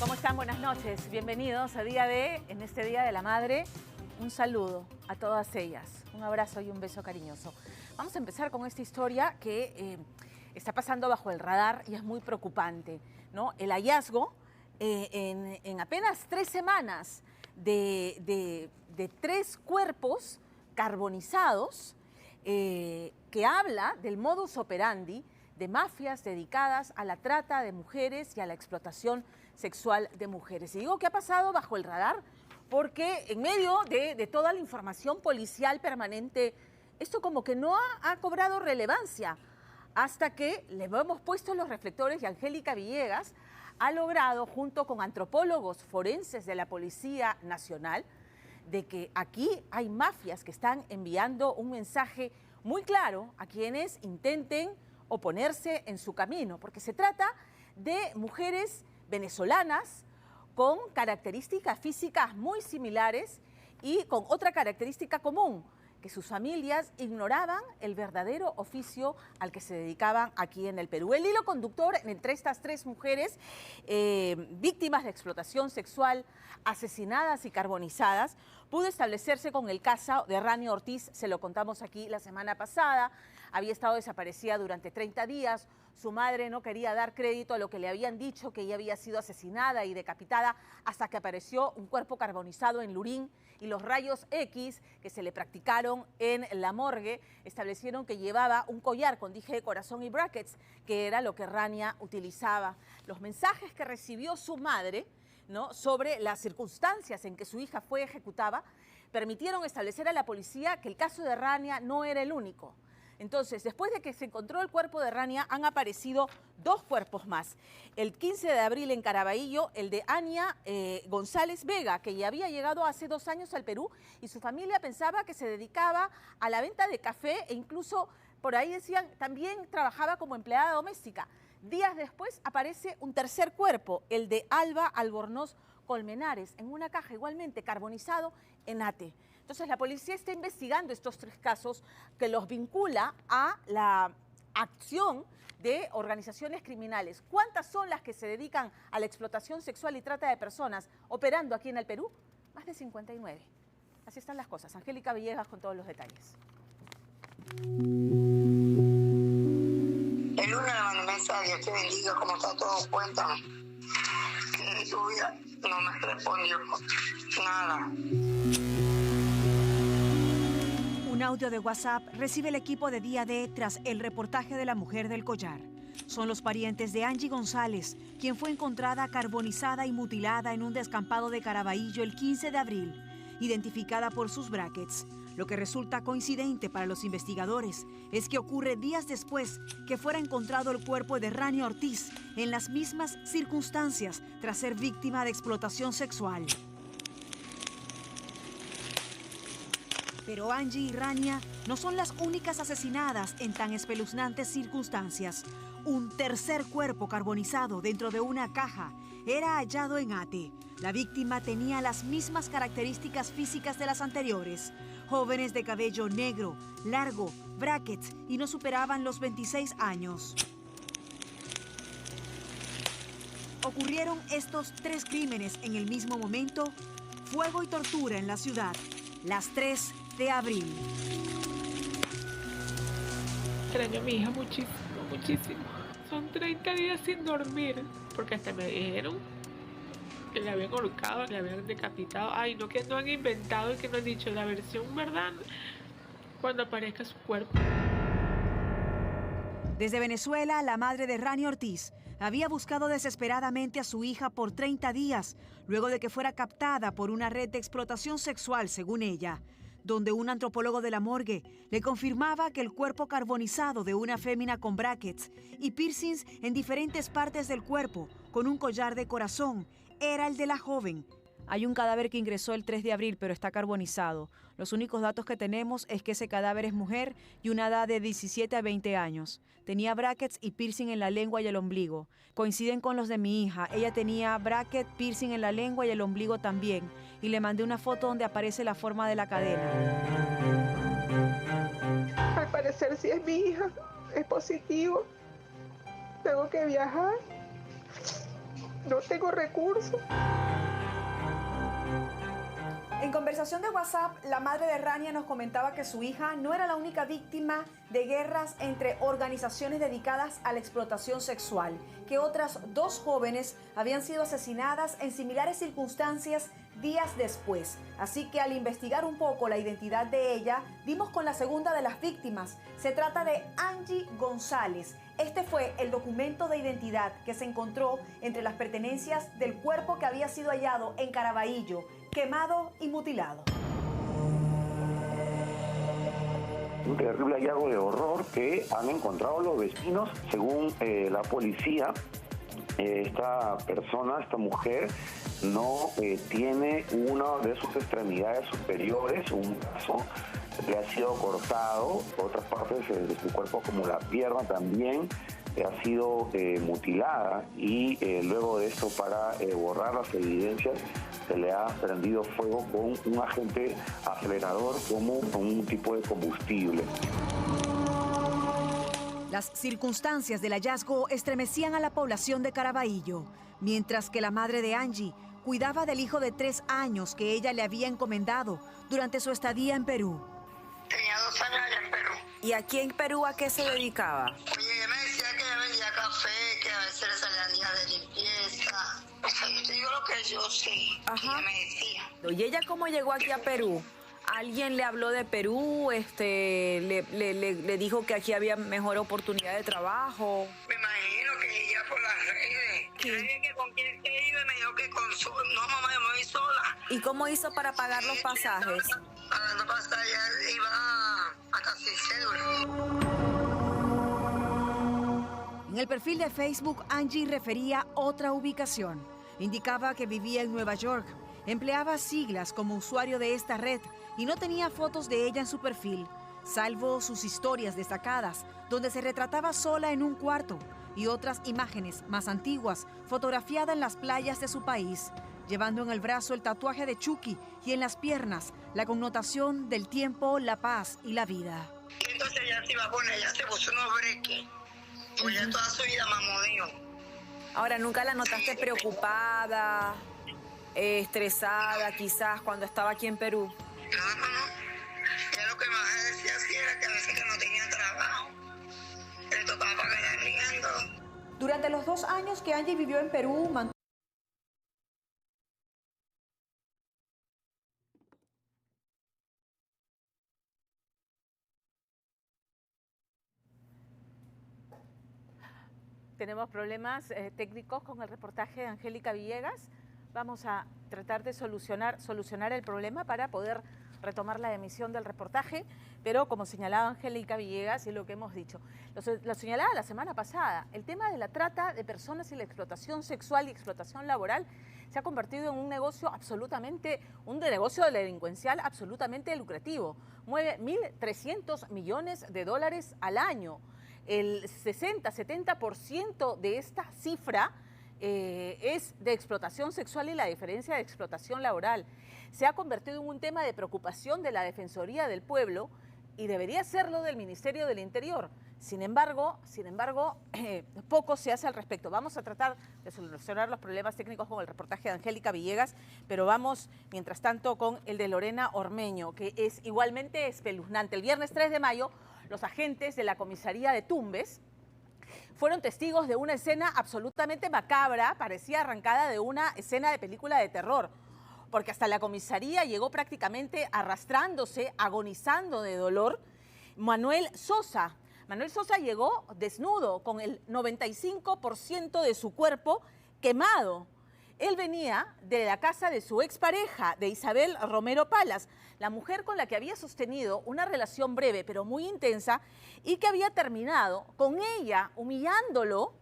¿Cómo están? Buenas noches. Bienvenidos en este Día de la Madre. Un saludo a todas ellas. Un abrazo y un beso cariñoso. Vamos a empezar con esta historia que está pasando bajo el radar y es muy preocupante, ¿no? El hallazgo en apenas 3 semanas de 3 cuerpos carbonizados que habla del modus operandi de mafias dedicadas a la trata de mujeres y a la explotación sexual de mujeres. Y digo que ha pasado bajo el radar porque en medio de toda la información policial permanente, esto como que no ha cobrado relevancia hasta que le hemos puesto los reflectores y Angélica Villegas ha logrado, junto con antropólogos forenses de la Policía Nacional, de que aquí hay mafias que están enviando un mensaje muy claro a quienes intenten oponerse en su camino, porque se trata de mujeres venezolanas con características físicas muy similares y con otra característica común, que sus familias ignoraban el verdadero oficio al que se dedicaban aquí en el Perú. El hilo conductor entre estas 3 mujeres víctimas de explotación sexual, asesinadas y carbonizadas, pudo establecerse con el caso de Rania Ortiz. Se lo contamos aquí la semana pasada. Había estado desaparecida durante 30 días. Su madre no quería dar crédito a lo que le habían dicho, que ella había sido asesinada y decapitada, hasta que apareció un cuerpo carbonizado en Lurín, y los rayos X que se le practicaron en la morgue establecieron que llevaba un collar con dije de corazón y brackets, que era lo que Rania utilizaba. Los mensajes que recibió su madre, ¿no?, sobre las circunstancias en que su hija fue ejecutada permitieron establecer a la policía que el caso de Rania no era el único. Entonces, después de que se encontró el cuerpo de Rania, han aparecido 2 cuerpos más. El 15 de abril en Caraballo, el de Ania González Vega, que ya había llegado hace 2 años al Perú y su familia pensaba que se dedicaba a la venta de café e incluso, por ahí decían, también trabajaba como empleada doméstica. Días después aparece un tercer cuerpo, el de Alba Albornoz Colmenares, en una caja igualmente carbonizado en Ate. Entonces la policía está investigando estos 3 casos que los vincula a la acción de organizaciones criminales. ¿Cuántas son las que se dedican a la explotación sexual y trata de personas operando aquí en el Perú? Más de 59. Así están las cosas. Angélica Villegas con todos los detalles. El lunes le mandé mensaje, Dios te bendiga, ¿cómo está todo? Cuéntame. Que tu vida no me respondió nada. Un audio de WhatsApp recibe el equipo de Día D tras el reportaje de la mujer del collar. Son los parientes de Angie González, quien fue encontrada carbonizada y mutilada en un descampado de Caraballo el 15 de abril, identificada por sus brackets. Lo que resulta coincidente para los investigadores es que ocurre días después que fuera encontrado el cuerpo de Rania Ortiz en las mismas circunstancias tras ser víctima de explotación sexual. Pero Angie y Rania no son las únicas asesinadas en tan espeluznantes circunstancias. Un tercer cuerpo carbonizado dentro de una caja era hallado en Ate. La víctima tenía las mismas características físicas de las anteriores. Jóvenes de cabello negro, largo, brackets y no superaban los 26 años. Ocurrieron estos 3 crímenes en el mismo momento. Fuego y tortura en la ciudad. Las 3 de abril. Extraño a mi hija muchísimo, muchísimo. Son 30 días sin dormir, porque hasta me dijeron que le habían ahorcado, que le habían decapitado. Ay, no, que no han inventado y que no han dicho la versión verdad cuando aparezca su cuerpo. Desde Venezuela, la madre de Rania Ortiz había buscado desesperadamente a su hija por 30 días, luego de que fuera captada por una red de explotación sexual, según ella, donde un antropólogo de la morgue le confirmaba que el cuerpo carbonizado de una fémina con brackets y piercings en diferentes partes del cuerpo, con un collar de corazón, era el de la joven. Hay un cadáver que ingresó el 3 de abril, pero está carbonizado. Los únicos datos que tenemos es que ese cadáver es mujer y una edad de 17 a 20 años. Tenía brackets y piercing en la lengua y el ombligo. Coinciden con los de mi hija. Ella tenía bracket, piercing en la lengua y el ombligo también. Y le mandé una foto donde aparece la forma de la cadena. Al parecer sí es mi hija. Es positivo. Tengo que viajar. no tengo recursos. En conversación de WhatsApp, la madre de Rania nos comentaba que su hija no era la única víctima de guerras entre organizaciones dedicadas a la explotación sexual, que otras 2 jóvenes habían sido asesinadas en similares circunstancias días después. Así que al investigar un poco la identidad de ella, dimos con la segunda de las víctimas. Se trata de Angie González. Este fue el documento de identidad que se encontró entre las pertenencias del cuerpo que había sido hallado en Caraballo, quemado y mutilado. Un terrible hallazgo de horror que han encontrado los vecinos. Según la policía, esta persona, esta mujer, no tiene una de sus extremidades superiores, un brazo le ha sido cortado, otras partes de su cuerpo como la pierna también ha sido mutilada, y luego de esto, para borrar las evidencias, se le ha prendido fuego con un agente acelerador como un tipo de combustible. Las circunstancias del hallazgo estremecían a la población de Caraballo, mientras que la madre de Angie cuidaba del hijo de 3 años que ella le había encomendado durante su estadía en Perú. Tenía 2 años allá en Perú. ¿Y aquí en Perú a qué se dedicaba? Oye, ella me decía que ella vendía café, que a veces le salían días de limpieza. O sea, yo te digo lo que yo sé, que ella me decía. ¿Y ella cómo llegó aquí a Perú? ¿Alguien le habló de Perú? ¿Le dijo que aquí había mejor oportunidad de trabajo? Me imagino que ella por las redes. Sí. Yo le dije que con quién se iba y me dijo que con su... No, mamá, yo me voy sola. ¿Y cómo hizo para pagar los pasajes? Pagando pasajes, ella iba hasta sin cédula. En el perfil de Facebook, Angie refería otra ubicación. Indicaba que vivía en Nueva York, empleaba siglas como usuario de esta red y no tenía fotos de ella en su perfil, salvo sus historias destacadas, donde se retrataba sola en un cuarto, y otras imágenes más antiguas, fotografiada en las playas de su país, llevando en el brazo el tatuaje de Chucky y en las piernas la connotación del tiempo, la paz y la vida. Y entonces ella se iba a poner, ella se puso unos breques. Pues ella toda su vida mamodeo. Ahora, ¿nunca la notaste preocupada, estresada quizás cuando estaba aquí en Perú? No. Ella lo que más decía sí era que a veces que no tenía trabajo, le tocaba pagar el arriendo. Durante los 2 años que Angie vivió en Perú, Tenemos problemas técnicos con el reportaje de Angélica Villegas. Vamos a tratar de solucionar el problema para poder retomar la emisión del reportaje, pero como señalaba Angélica Villegas y lo que hemos dicho, lo señalaba la semana pasada, el tema de la trata de personas y la explotación sexual y explotación laboral se ha convertido en un negocio delincuencial absolutamente lucrativo. Mueve 1.300 millones de dólares al año. El 60-70% de esta cifra es de explotación sexual y la diferencia de explotación laboral. Se ha convertido en un tema de preocupación de la Defensoría del Pueblo y debería serlo del Ministerio del Interior. Sin embargo, poco se hace al respecto. Vamos a tratar de solucionar los problemas técnicos con el reportaje de Angélica Villegas, pero vamos, mientras tanto, con el de Lorena Ormeño, que es igualmente espeluznante. El viernes 3 de mayo, los agentes de la comisaría de Tumbes fueron testigos de una escena absolutamente macabra, parecía arrancada de una escena de película de terror, porque hasta la comisaría llegó prácticamente arrastrándose, agonizando de dolor, Manuel Sosa. Manuel Sosa llegó desnudo, con el 95% de su cuerpo quemado. Él venía de la casa de su expareja, de Isabel Romero Palas, la mujer con la que había sostenido una relación breve pero muy intensa y que había terminado con ella humillándolo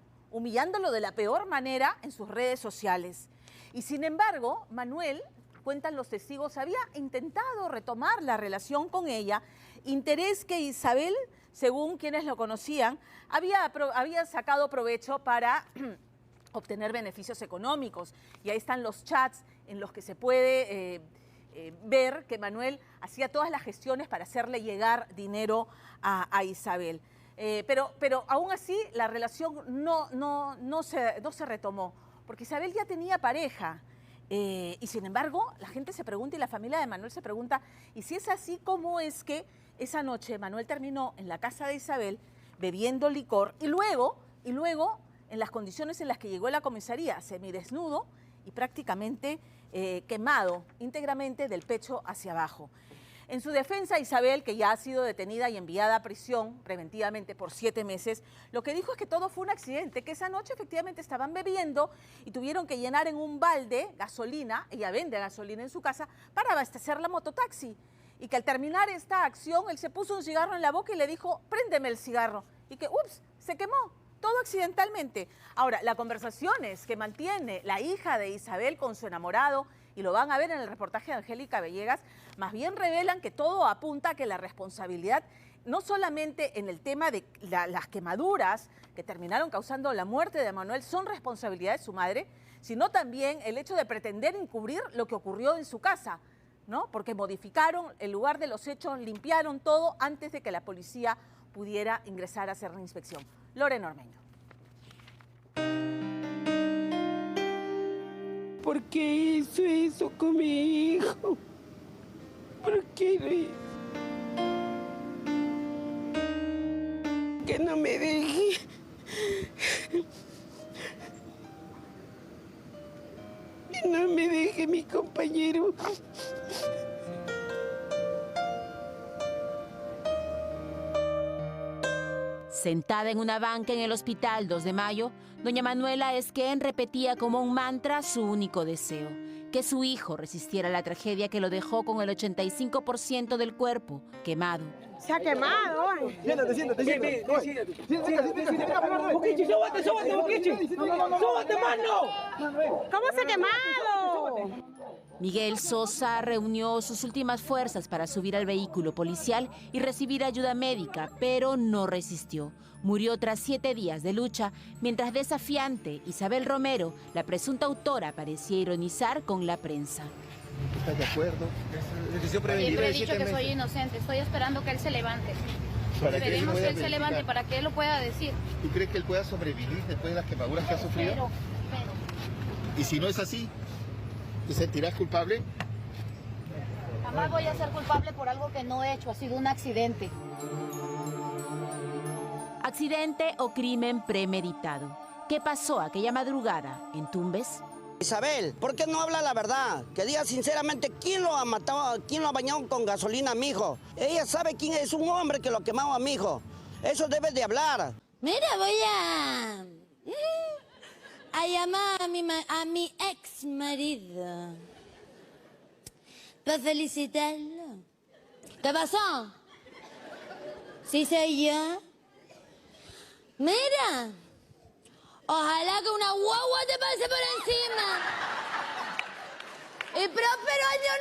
de la peor manera en sus redes sociales. Y sin embargo, Manuel, cuentan los testigos, había intentado retomar la relación con ella, interés que Isabel, según quienes lo conocían, había sacado provecho para obtener beneficios económicos. Y ahí están los chats en los que se puede ver que Manuel hacía todas las gestiones para hacerle llegar dinero a Isabel. Pero aún así la relación no se retomó, porque Isabel ya tenía pareja. Y sin embargo, la gente se pregunta y la familia de Manuel se pregunta, y si es así, ¿cómo es que esa noche Manuel terminó en la casa de Isabel bebiendo licor y luego, en las condiciones en las que llegó a la comisaría, semidesnudo y prácticamente quemado íntegramente del pecho hacia abajo? En su defensa, Isabel, que ya ha sido detenida y enviada a prisión preventivamente por 7 meses, lo que dijo es que todo fue un accidente, que esa noche efectivamente estaban bebiendo y tuvieron que llenar en un balde gasolina, ella vende gasolina en su casa, para abastecer la mototaxi. Y que al terminar esta acción, él se puso un cigarro en la boca y le dijo, préndeme el cigarro. Y que, ups, se quemó, todo accidentalmente. Ahora, las conversaciones que mantiene la hija de Isabel con su enamorado, y lo van a ver en el reportaje de Angélica Villegas, más bien revelan que todo apunta a que la responsabilidad, no solamente en el tema de las quemaduras que terminaron causando la muerte de Manuel, son responsabilidad de su madre, sino también el hecho de pretender encubrir lo que ocurrió en su casa, ¿no? Porque modificaron el lugar de los hechos, limpiaron todo antes de que la policía pudiera ingresar a hacer la inspección. Lorena Ormeño. ¿Por qué hizo eso con mi hijo? ¿Por qué lo hizo? Que no me deje. Que no me deje mi compañero. Sentada en una banca en el Hospital 2 de Mayo, doña Manuela Esquén repetía como un mantra su único deseo, que su hijo resistiera la tragedia que lo dejó con el 85% del cuerpo quemado. Se ha quemado. Siéntate. Siéntate, mano. ¿Cómo se ha quemado? Miguel Sosa reunió sus últimas fuerzas para subir al vehículo policial y recibir ayuda médica, pero no resistió. Murió tras 7 días de lucha, mientras desafiante Isabel Romero, la presunta autora, parecía ironizar con la prensa. ¿Estás de acuerdo? Siempre he dicho que soy inocente, estoy esperando que él se levante. Esperemos que él se levante para que él lo pueda decir. ¿Tú crees que él pueda sobrevivir después de las quemaduras que ha sufrido? Espero. ¿Y si no es así? ¿Te sentirás culpable? Jamás voy a ser culpable por algo que no he hecho, ha sido un accidente. ¿Accidente o crimen premeditado? ¿Qué pasó aquella madrugada en Tumbes? Isabel, ¿por qué no habla la verdad? Que diga sinceramente quién lo ha matado, quién lo ha bañado con gasolina a mi hijo. Ella sabe quién es un hombre que lo ha quemado a mi hijo. Eso debe de hablar. Mira, voy a llamar a mi ex marido para felicitarlo. ¿Qué pasó? ¿Sí soy yo? Mira, ojalá que una guagua te pase por encima. ¡Y próspero año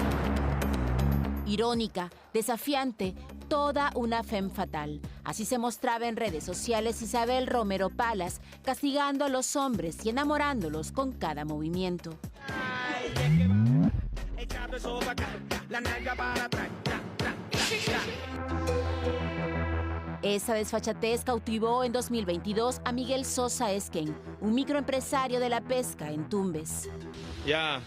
nuevo! Irónica, desafiante, toda una femme fatal. Así se mostraba en redes sociales Isabel Romero Palas, castigando a los hombres y enamorándolos con cada movimiento. Esa desfachatez cautivó en 2022 a Miguel Sosa Esquén, un microempresario de la pesca en Tumbes. Ya.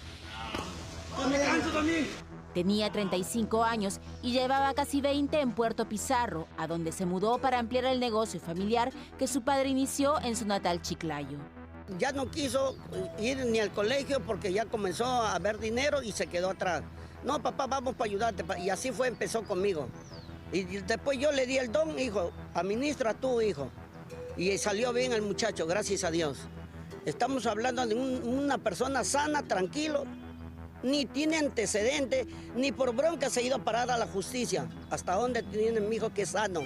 Me canso también. Tenía 35 años y llevaba casi 20 en Puerto Pizarro, a donde se mudó para ampliar el negocio familiar que su padre inició en su natal Chiclayo. Ya no quiso ir ni al colegio porque ya comenzó a ver dinero y se quedó atrás. No, papá, vamos para ayudarte. Y así fue, empezó conmigo. Y después yo le di el don, hijo, administra tú, hijo. Y salió bien el muchacho, gracias a Dios. Estamos hablando de una persona sana, tranquilo. Ni tiene antecedentes, ni por bronca se ha ido a parar a la justicia. ¿Hasta dónde tiene mi hijo que es sano?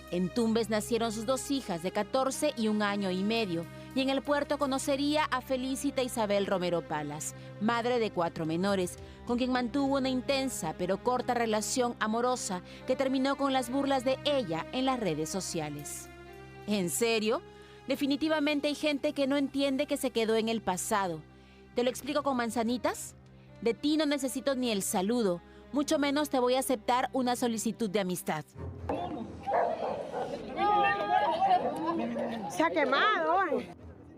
En Tumbes nacieron sus 2 hijas de 14 y 1 año y medio. Y en el puerto conocería a Felicita Isabel Romero Palas, madre de 4 menores, con quien mantuvo una intensa pero corta relación amorosa que terminó con las burlas de ella en las redes sociales. ¿En serio? Definitivamente hay gente que no entiende que se quedó en el pasado. ¿Te lo explico con manzanitas? De ti no necesito ni el saludo, mucho menos te voy a aceptar una solicitud de amistad. ha quemado.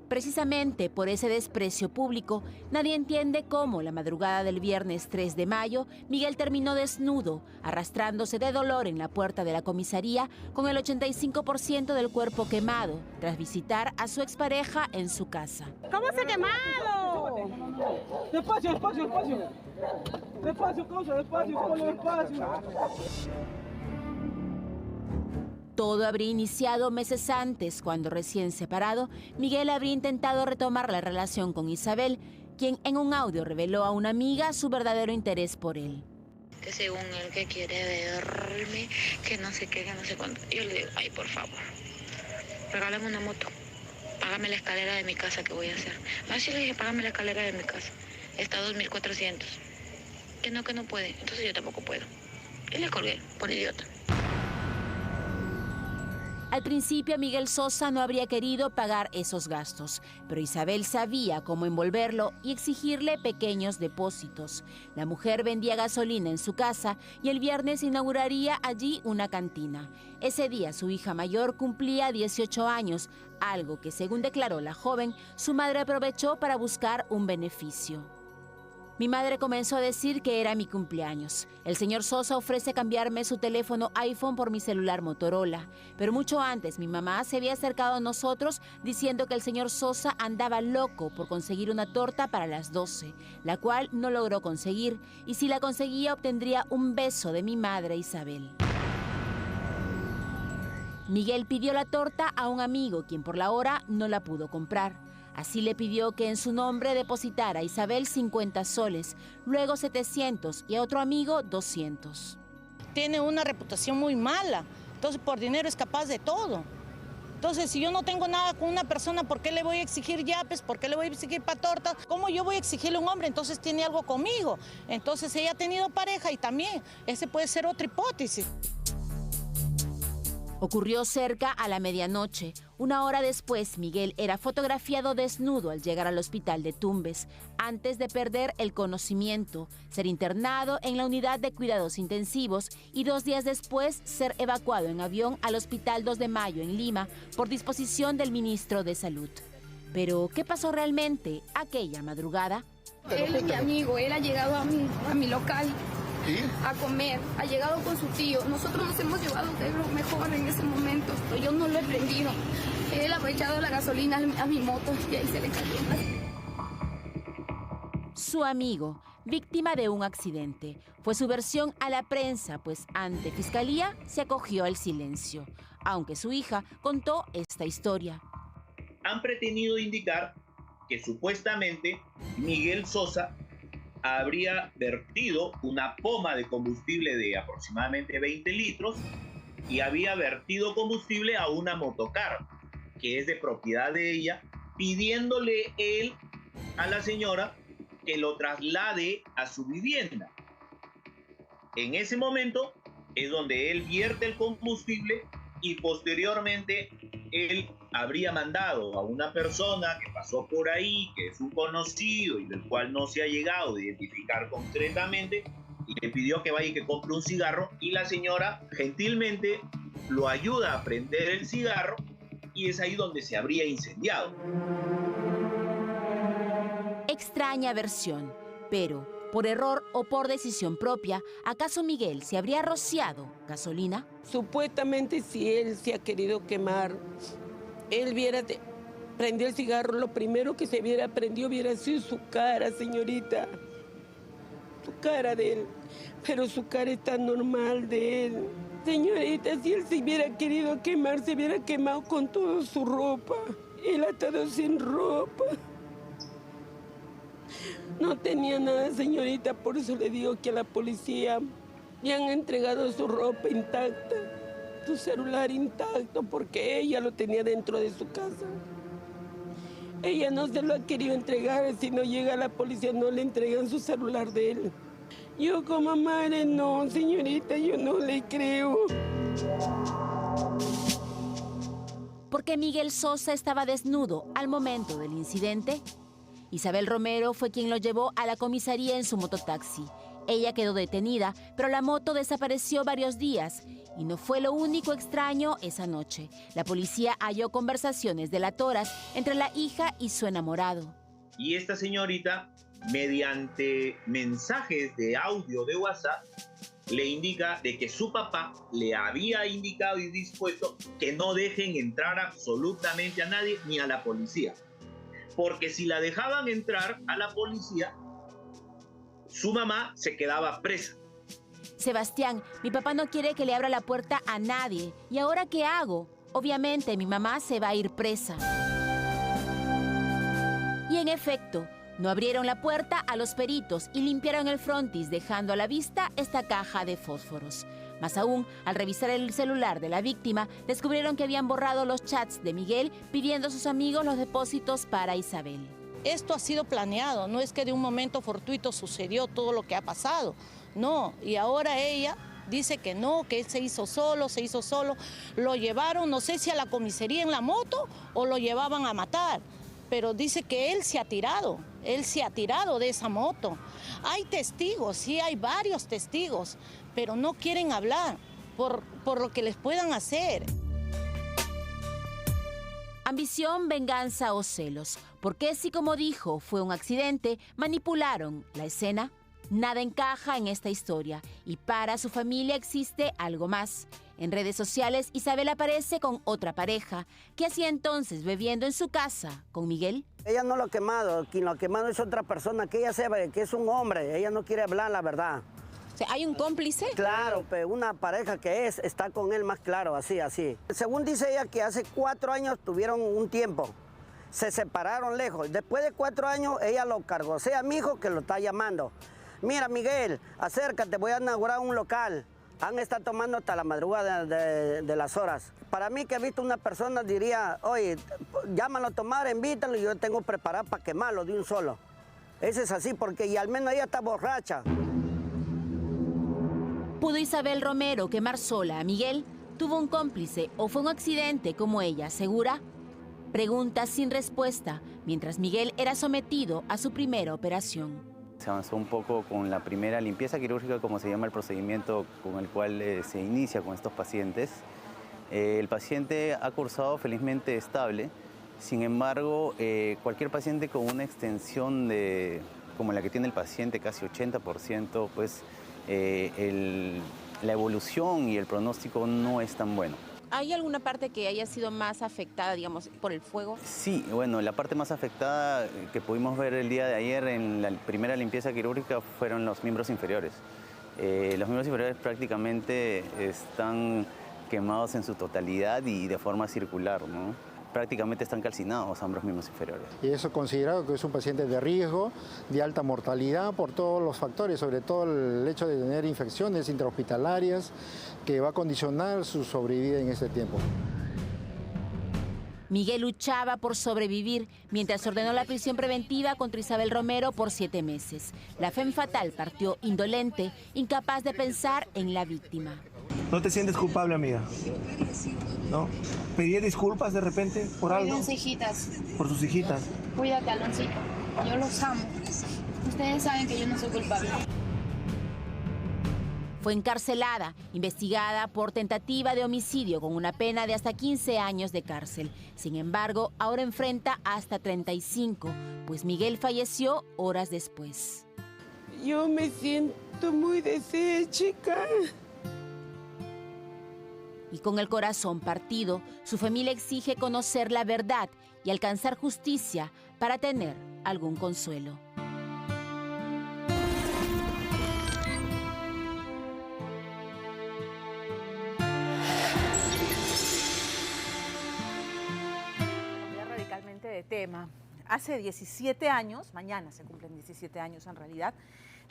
Precisamente por ese desprecio público, nadie entiende cómo la madrugada del viernes 3 de mayo, Miguel terminó desnudo, arrastrándose de dolor en la puerta de la comisaría con el 85% del cuerpo quemado, tras visitar a su expareja en su casa. ¿Cómo se ha quemado? Despacio, despacio, despacio. Despacio, causa, despacio, despacio. Todo habría iniciado meses antes, cuando recién separado, Miguel habría intentado retomar la relación con Isabel, quien en un audio reveló a una amiga su verdadero interés por él. Que según él que quiere verme, que no sé qué, que no sé cuánto. Yo le digo, ay, por favor, regálame una moto, págame la escalera de mi casa que voy a hacer. Así le dije, págame la escalera de mi casa. Está a 2.400. Que no puede, entonces yo tampoco puedo. Y le colgué, por idiota. Al principio Miguel Sosa no habría querido pagar esos gastos, pero Isabel sabía cómo envolverlo y exigirle pequeños depósitos. La mujer vendía gasolina en su casa y el viernes inauguraría allí una cantina. Ese día su hija mayor cumplía 18 años, algo que, según declaró la joven, su madre aprovechó para buscar un beneficio. Mi madre comenzó a decir que era mi cumpleaños. El señor Sosa ofrece cambiarme su teléfono iPhone por mi celular Motorola. Pero mucho antes mi mamá se había acercado a nosotros diciendo que el señor Sosa andaba loco por conseguir una torta para las 12, la cual no logró conseguir. Y si la conseguía obtendría un beso de mi madre Isabel. Miguel pidió la torta a un amigo, quien por la hora no la pudo comprar. Así le pidió que en su nombre depositara a Isabel 50 soles, luego 700 y a otro amigo 200. Tiene una reputación muy mala, entonces por dinero es capaz de todo. Entonces, si yo no tengo nada con una persona, ¿por qué le voy a exigir yapes? ¿Por qué le voy a exigir para tortas? ¿Cómo yo voy a exigirle a un hombre? Entonces tiene algo conmigo. Entonces ella ha tenido pareja y también, ese puede ser otra hipótesis. Ocurrió cerca a la medianoche. Una hora después, Miguel era fotografiado desnudo al llegar al hospital de Tumbes, antes de perder el conocimiento, ser internado en la unidad de cuidados intensivos y 2 días después ser evacuado en avión al Hospital 2 de Mayo en Lima por disposición del ministro de Salud. Pero, ¿qué pasó realmente aquella madrugada? Él es mi amigo, él ha llegado a mi local. ¿Sí? A comer, ha llegado con su tío. Nosotros nos hemos llevado de lo mejor en ese momento. Yo no lo he prendido. Él ha echado la gasolina a mi moto y ahí se le cayó. Su amigo, víctima de un accidente, fue su versión a la prensa, pues ante Fiscalía se acogió al silencio, aunque su hija contó esta historia. Han pretendido indicar que supuestamente Miguel Sosa habría vertido una poma de combustible de aproximadamente 20 litros y había vertido combustible a una motocar que es de propiedad de ella, pidiéndole él a la señora que lo traslade a su vivienda. En ese momento es donde él vierte el combustible y posteriormente él habría mandado a una persona que pasó por ahí, que es un conocido y del cual no se ha llegado a identificar concretamente, y le pidió que vaya y que compre un cigarro, y la señora gentilmente lo ayuda a prender el cigarro y es ahí donde se habría incendiado. Extraña versión, pero por error o por decisión propia, ¿acaso Miguel se habría rociado gasolina? Supuestamente si él se ha querido quemar, él prendió el cigarro, lo primero que se hubiera prendido hubiera sido su cara, señorita. Su cara de él, pero su cara está normal de él. Señorita, si él se hubiera querido quemar, se hubiera quemado con toda su ropa. Él ha estado sin ropa. No tenía nada, señorita, por eso le digo que a la policía le han entregado su ropa intacta, su celular intacto, porque ella lo tenía dentro de su casa. Ella no se lo ha querido entregar, si no llega la policía no le entregan su celular de él. Yo como madre no, señorita, yo no le creo. ¿Por qué Miguel Sosa estaba desnudo al momento del incidente? Isabel Romero fue quien lo llevó a la comisaría en su mototaxi. Ella quedó detenida, pero la moto desapareció varios días. Y no fue lo único extraño esa noche. La policía halló conversaciones delatoras entre la hija y su enamorado. Y esta señorita, mediante mensajes de audio de WhatsApp, le indica de que su papá le había indicado y dispuesto que no dejen entrar absolutamente a nadie ni a la policía. Porque si la dejaban entrar a la policía, su mamá se quedaba presa. Sebastián, mi papá no quiere que le abra la puerta a nadie. ¿Y ahora qué hago? Obviamente mi mamá se va a ir presa. Y en efecto, no abrieron la puerta a los peritos y limpiaron el frontis, dejando a la vista esta caja de fósforos. Más aún, al revisar el celular de la víctima, descubrieron que habían borrado los chats de Miguel pidiendo a sus amigos los depósitos para Isabel. Esto ha sido planeado, no es que de un momento fortuito sucedió todo lo que ha pasado. No, y ahora ella dice que no, que él se hizo solo. Lo llevaron, no sé si a la comisaría en la moto o lo llevaban a matar. Pero dice que él se ha tirado de esa moto. Hay testigos, sí, hay varios testigos, pero no quieren hablar por lo que les puedan hacer. Ambición, venganza o celos. Porque si, como dijo, fue un accidente, manipularon la escena. Nada encaja en esta historia y para su familia existe algo más. En redes sociales, Isabel aparece con otra pareja. ¿Qué hacía entonces bebiendo en su casa con Miguel? Ella no lo ha quemado, quien lo ha quemado es otra persona, que ella sabe que es un hombre, ella no quiere hablar la verdad. O sea, ¿hay un cómplice? Claro, pero una pareja que está con él más claro, así. Según dice ella que hace 4 años tuvieron un tiempo, se separaron lejos. Después de 4 años ella lo cargó, o sea, mi hijo que lo está llamando. Mira, Miguel, acércate, voy a inaugurar un local. Han estado tomando hasta la madrugada de las horas. Para mí que he visto una persona diría, oye, llámalo a tomar, invítalo y yo tengo preparado para quemarlo de un solo. Ese es así porque y al menos ella está borracha. ¿Pudo Isabel Romero quemar sola a Miguel? ¿Tuvo un cómplice o fue un accidente como ella asegura? Preguntas sin respuesta, mientras Miguel era sometido a su primera operación. Se avanzó un poco con la primera limpieza quirúrgica, como se llama el procedimiento con el cual se inicia con estos pacientes. El paciente ha cursado felizmente estable, sin embargo, cualquier paciente con una extensión como la que tiene el paciente, casi 80%, pues la evolución y el pronóstico no es tan bueno. ¿Hay alguna parte que haya sido más afectada, digamos, por el fuego? Sí, bueno, la parte más afectada que pudimos ver el día de ayer en la primera limpieza quirúrgica fueron los miembros inferiores. Los miembros inferiores prácticamente están quemados en su totalidad y de forma circular, ¿no? Prácticamente están calcinados ambos miembros inferiores. Y eso considerado que es un paciente de riesgo, de alta mortalidad por todos los factores, sobre todo el hecho de tener infecciones intrahospitalarias, que va a condicionar su sobrevida en este tiempo. Miguel luchaba por sobrevivir mientras ordenó la prisión preventiva contra Isabel Romero por 7 meses. La femme fatale partió indolente, incapaz de pensar en la víctima. ¿No te sientes culpable, amiga? ¿No? ¿Pedí disculpas de repente por algo? Por sus hijitas. Por sus hijitas. Cuídate, Aloncito. Yo los amo. Ustedes saben que yo no soy culpable. Fue encarcelada, investigada por tentativa de homicidio con una pena de hasta 15 años de cárcel. Sin embargo, ahora enfrenta hasta 35, pues Miguel falleció horas después. Yo me siento muy deshecha. Y con el corazón partido, su familia exige conocer la verdad y alcanzar justicia para tener algún consuelo. Radicalmente de tema. Hace 17 años, mañana se cumplen 17 años en realidad,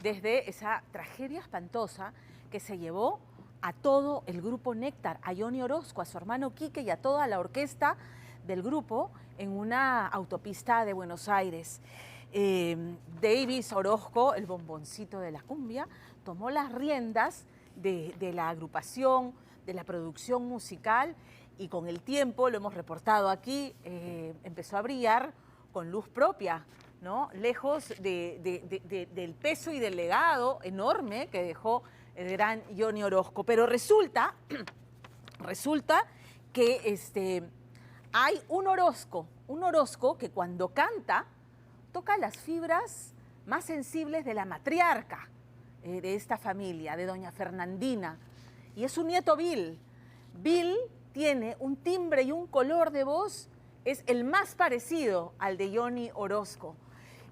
desde esa tragedia espantosa que se llevó a todo el grupo Néctar, a Johnny Orozco, a su hermano Quique y a toda la orquesta del grupo en una autopista de Buenos Aires. Davis Orozco, el bomboncito de la cumbia, tomó las riendas de la agrupación, de la producción musical y con el tiempo, lo hemos reportado aquí, empezó a brillar con luz propia, ¿no? Lejos del peso y del legado enorme que dejó el gran Johnny Orozco. Pero resulta que hay un Orozco que cuando canta toca las fibras más sensibles de la matriarca de esta familia, de doña Fernandina, y es su nieto Bill. Bill tiene un timbre y un color de voz, es el más parecido al de Johnny Orozco.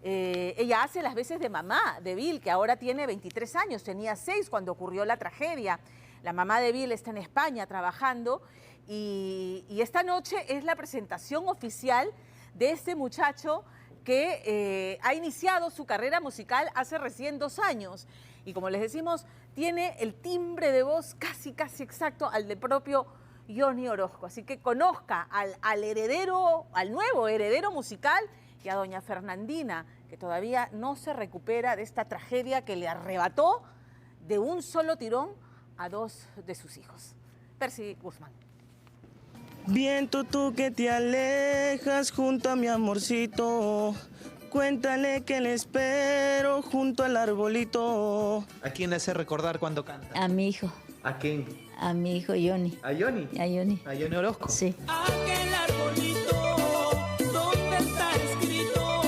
Ella hace las veces de mamá de Bill, que ahora tiene 23 años, tenía 6 cuando ocurrió la tragedia. La mamá de Bill está en España trabajando y esta noche es la presentación oficial de este muchacho que ha iniciado su carrera musical hace recién 2 años. Y como les decimos, tiene el timbre de voz casi exacto al del propio Johnny Orozco. Así que conozca al heredero, al nuevo heredero musical y a doña Fernandina, que todavía no se recupera de esta tragedia que le arrebató de un solo tirón a 2 de sus hijos. Percy Guzmán. Viento tú que te alejas junto a mi amorcito, cuéntale que le espero junto al arbolito. ¿A quién le hace recordar cuando canta? A mi hijo. ¿A quién? A mi hijo Johnny. ¿A Johnny? A Johnny. ¿A Johnny Orozco? Sí. Aquel arbolito, ¿dónde está escrito?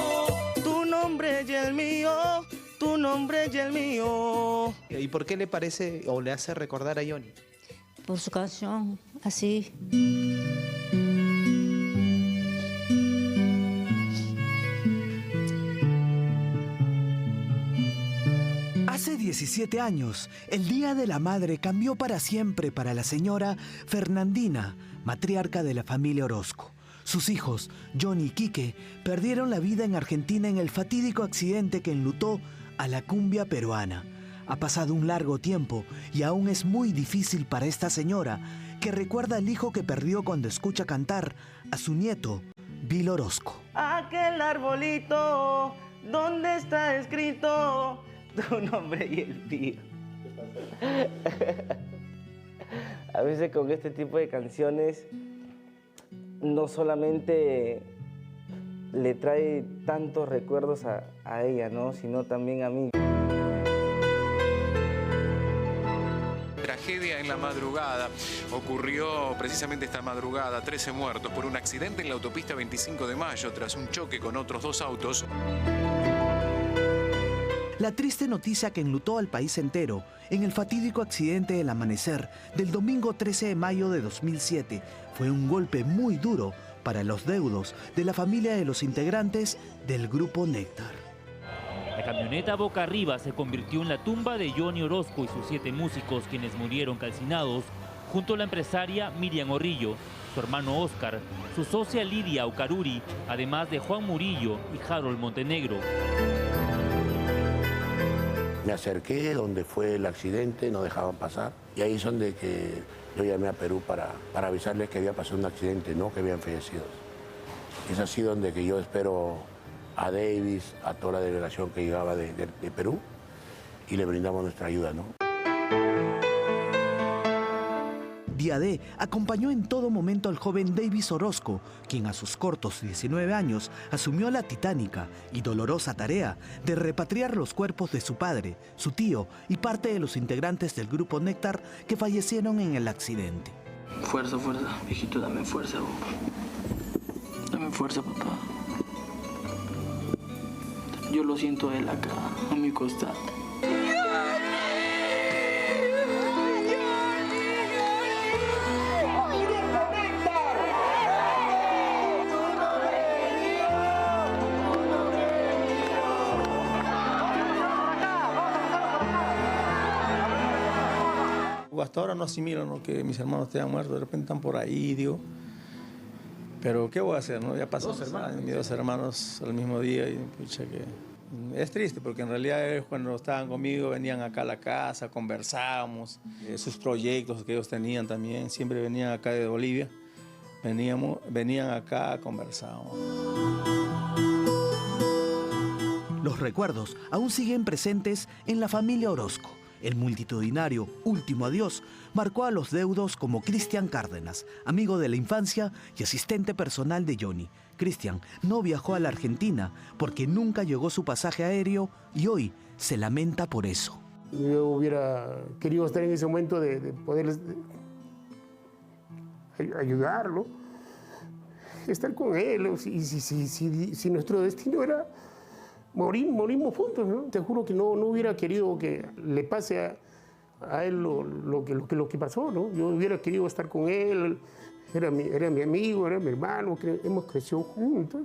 Tu nombre y el mío, tu nombre y el mío. ¿Y por qué le parece o le hace recordar a Johnny? Por su canción, así. Hace 17 años, el Día de la Madre cambió para siempre para la señora Fernandina, matriarca de la familia Orozco. Sus hijos, Johnny y Quique, perdieron la vida en Argentina en el fatídico accidente que enlutó a la cumbia peruana. Ha pasado un largo tiempo y aún es muy difícil para esta señora, que recuerda al hijo que perdió cuando escucha cantar a su nieto, Bill Orozco. Aquel arbolito, ¿dónde está escrito? Tu nombre y el mío. A veces con este tipo de canciones no solamente le trae tantos recuerdos a ella, ¿no? Sino también a mí. Tragedia en la madrugada. Ocurrió precisamente esta madrugada, 13 muertos por un accidente en la autopista 25 de Mayo tras un choque con otros 2 autos. La triste noticia que enlutó al país entero en el fatídico accidente del amanecer del domingo 13 de mayo de 2007 fue un golpe muy duro para los deudos de la familia de los integrantes del grupo Néctar. La camioneta boca arriba se convirtió en la tumba de Johnny Orozco y sus 7 músicos, quienes murieron calcinados, junto a la empresaria Miriam Orrillo, su hermano Oscar, su socia Lidia Ocaruri, además de Juan Murillo y Harold Montenegro. Me acerqué donde fue el accidente, no dejaban pasar, y ahí es donde que yo llamé a Perú para avisarles que había pasado un accidente, no que habían fallecido. Es así donde que yo espero a Davis, a toda la delegación que llegaba de Perú, y le brindamos nuestra ayuda, ¿no? Día D acompañó en todo momento al joven Davis Orozco, quien a sus cortos 19 años asumió la titánica y dolorosa tarea de repatriar los cuerpos de su padre, su tío y parte de los integrantes del grupo Néctar que fallecieron en el accidente. Fuerza, fuerza, viejito, dame fuerza, dame fuerza, papá. Yo lo siento a él acá, a mi costado. Hasta ahora no asimilo, ¿no?, que mis hermanos estén muertos, de repente están por ahí, digo. Pero ¿qué voy a hacer, no? Ya pasó mis 2 hermanos al mismo día y pucha que... Es triste porque en realidad ellos cuando estaban conmigo venían acá a la casa, conversábamos, sus proyectos que ellos tenían también, siempre venían acá de Bolivia, venían acá, conversábamos. Los recuerdos aún siguen presentes en la familia Orozco. El multitudinario Último Adiós marcó a los deudos como Cristian Cárdenas, amigo de la infancia y asistente personal de Johnny. Cristian no viajó a la Argentina porque nunca llegó su pasaje aéreo y hoy se lamenta por eso. Yo hubiera querido estar en ese momento de poder ayudarlo, estar con él. Si nuestro destino era morimos juntos, ¿no? Te juro que no hubiera querido que le pase a él lo que pasó, ¿no? Yo hubiera querido estar con él, era mi amigo, era mi hermano, hemos crecido juntos.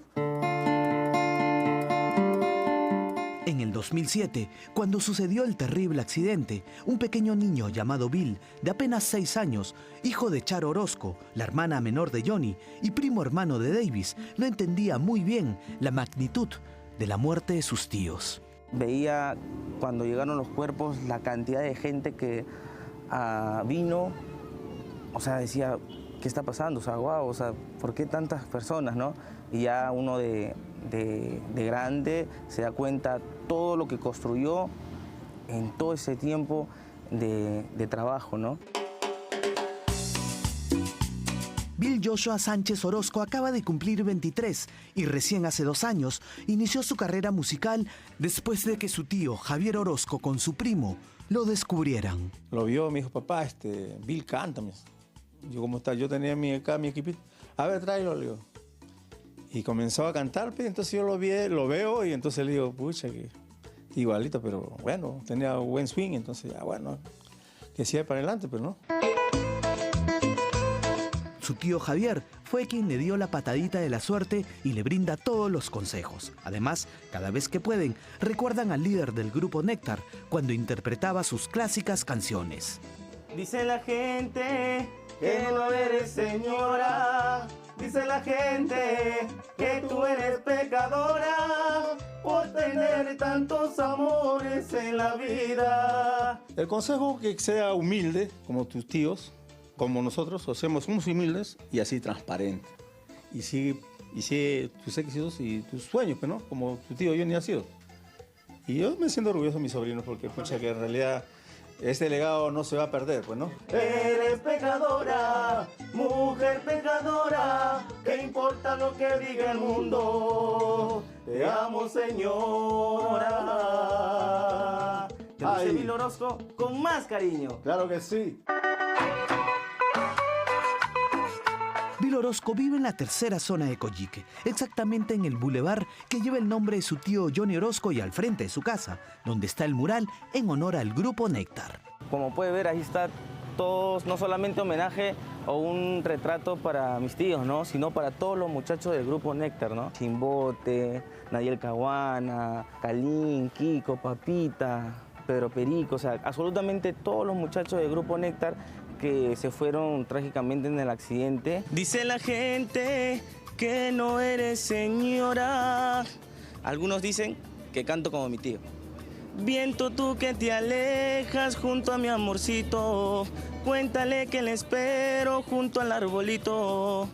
En el 2007, cuando sucedió el terrible accidente, un pequeño niño llamado Bill, de apenas 6 años, hijo de Charo Orozco, la hermana menor de Johnny y primo hermano de Davis, no entendía muy bien la magnitud de la muerte de sus tíos. Veía cuando llegaron los cuerpos la cantidad de gente que vino, o sea, decía, ¿qué está pasando? O sea, wow, o sea, ¿por qué tantas personas, no? Y ya uno de grande se da cuenta todo lo que construyó en todo ese tiempo de trabajo, ¿no? Bill Joshua Sánchez Orozco acaba de cumplir 23 y recién hace 2 años inició su carrera musical después de que su tío Javier Orozco con su primo lo descubrieran. Lo vio, me dijo, papá, Bill, cántame. Yo, ¿cómo está? Yo tenía mi equipito. A ver, tráelo, le digo. Y comenzó a cantar, pues, entonces yo lo veo y entonces le digo, pucha, que igualito, pero bueno, tenía buen swing, entonces ya, bueno, que siga para adelante, pero no. Su tío Javier fue quien le dio la patadita de la suerte y le brinda todos los consejos. Además, cada vez que pueden, recuerdan al líder del grupo Néctar cuando interpretaba sus clásicas canciones. Dice la gente que no eres señora, dice la gente que tú eres pecadora por tener tantos amores en la vida. El consejo es que sea humilde, como tus tíos, como nosotros, somos humildes y así transparentes. Y sigue tus éxitos y tus sueños, pues, ¿no? Como tu tío Johnny ha sido. Y yo me siento orgulloso de mis sobrinos porque, pucha, que en realidad este legado no se va a perder, pues, ¿no? Eres pecadora, mujer pecadora, ¿qué importa lo que diga el mundo? Te amo, señora. Te dice Bill Orozco con más cariño. Claro que sí. Bill Orozco vive en la tercera zona de Coyique, exactamente en el bulevar que lleva el nombre de su tío Johnny Orozco y al frente de su casa, donde está el mural en honor al grupo Néctar. Como puede ver, ahí está todos, no solamente homenaje o un retrato para mis tíos, ¿no? Sino para todos los muchachos del grupo Néctar, ¿no? Chimbote, Nadiel Caguana, Calín, Kiko, Papita, Pedro Perico, o sea, absolutamente todos los muchachos del grupo Néctar que se fueron trágicamente en el accidente. Dice la gente que no eres señora. Algunos dicen que canto como mi tío. Viento tú que te alejas junto a mi amorcito, cuéntale que le espero junto al arbolito.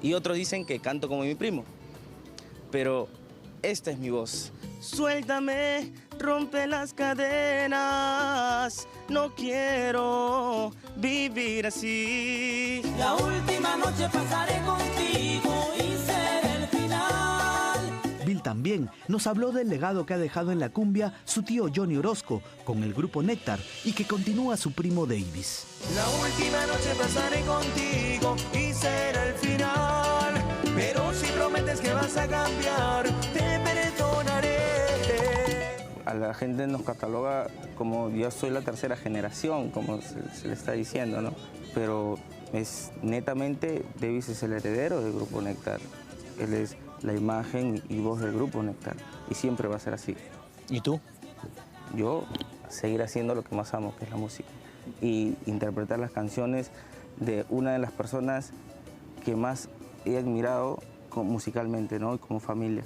Y otros dicen que canto como mi primo. Pero esta es mi voz. Suéltame, rompe las cadenas, no quiero vivir así. La última noche pasaré contigo y será el final. Bill también nos habló del legado que ha dejado en la cumbia su tío Johnny Orozco con el grupo Néctar y que continúa su primo Davis. La última noche pasaré contigo y será el final, pero si prometes que vas a cambiar, te perdonaré. A la gente nos cataloga como yo soy la tercera generación, como se le está diciendo, ¿no? Pero es netamente, Davis es el heredero del grupo Néctar. Él es la imagen y voz del grupo Néctar y siempre va a ser así. ¿Y tú? Yo seguir haciendo lo que más amo, que es la música, y interpretar las canciones de una de las personas que más he admirado musicalmente, ¿no? Y como familia.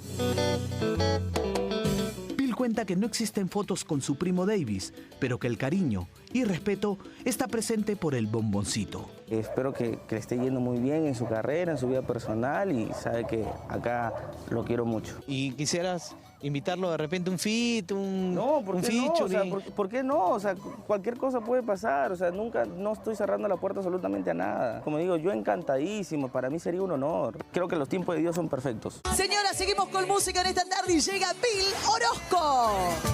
Bill cuenta que no existen fotos con su primo Davis, pero que el cariño y respeto está presente por el bomboncito. Espero que le esté yendo muy bien en su carrera, en su vida personal y sabe que acá lo quiero mucho. ¿Y quisieras invitarlo de repente un fit, No, ¿por qué no? O sea, ¿por qué no? O sea, cualquier cosa puede pasar. O sea, no estoy cerrando la puerta absolutamente a nada. Como digo, yo encantadísimo. Para mí sería un honor. Creo que los tiempos de Dios son perfectos. Señora, seguimos con música en esta tarde y llega Bill Orozco.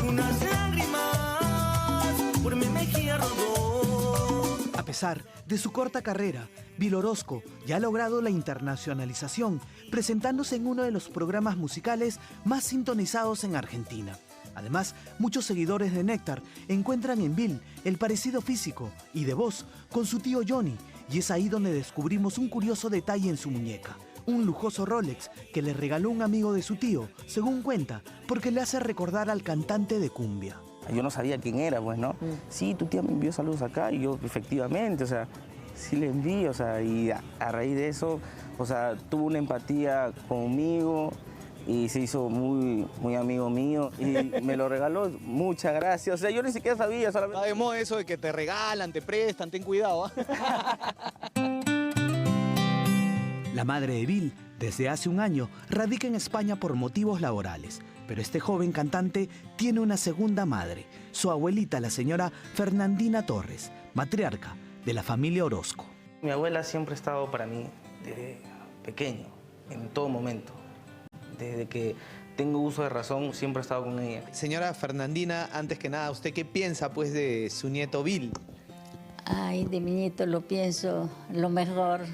Unas lágrimas por mi mejilla rodó. A pesar de su corta carrera, Bill Orozco ya ha logrado la internacionalización, presentándose en uno de los programas musicales más sintonizados en Argentina. Además, muchos seguidores de Néctar encuentran en Bill el parecido físico y de voz con su tío Johnny, y es ahí donde descubrimos un curioso detalle en su muñeca. Un lujoso Rolex que le regaló un amigo de su tío, según cuenta, porque le hace recordar al cantante de cumbia. Yo no sabía quién era, pues, ¿no? Sí, tu tía me envió saludos acá y yo, efectivamente, o sea, sí le envío, o sea, y a raíz de eso, o sea, tuvo una empatía conmigo y se hizo muy amigo mío y me lo regaló. Muchas gracias. O sea, yo ni siquiera sabía, solamente... Está de moda eso de que te regalan, te prestan, ten cuidado, La madre de Bill, desde hace un año, radica en España por motivos laborales. Pero este joven cantante tiene una segunda madre, su abuelita, la señora Fernandina Torres, matriarca de la familia Orozco. Mi abuela siempre ha estado para mí desde pequeño, en todo momento. Desde que tengo uso de razón, siempre he estado con ella. Señora Fernandina, antes que nada, ¿usted qué piensa pues de su nieto Bill? Ay, de mi nieto lo pienso lo mejor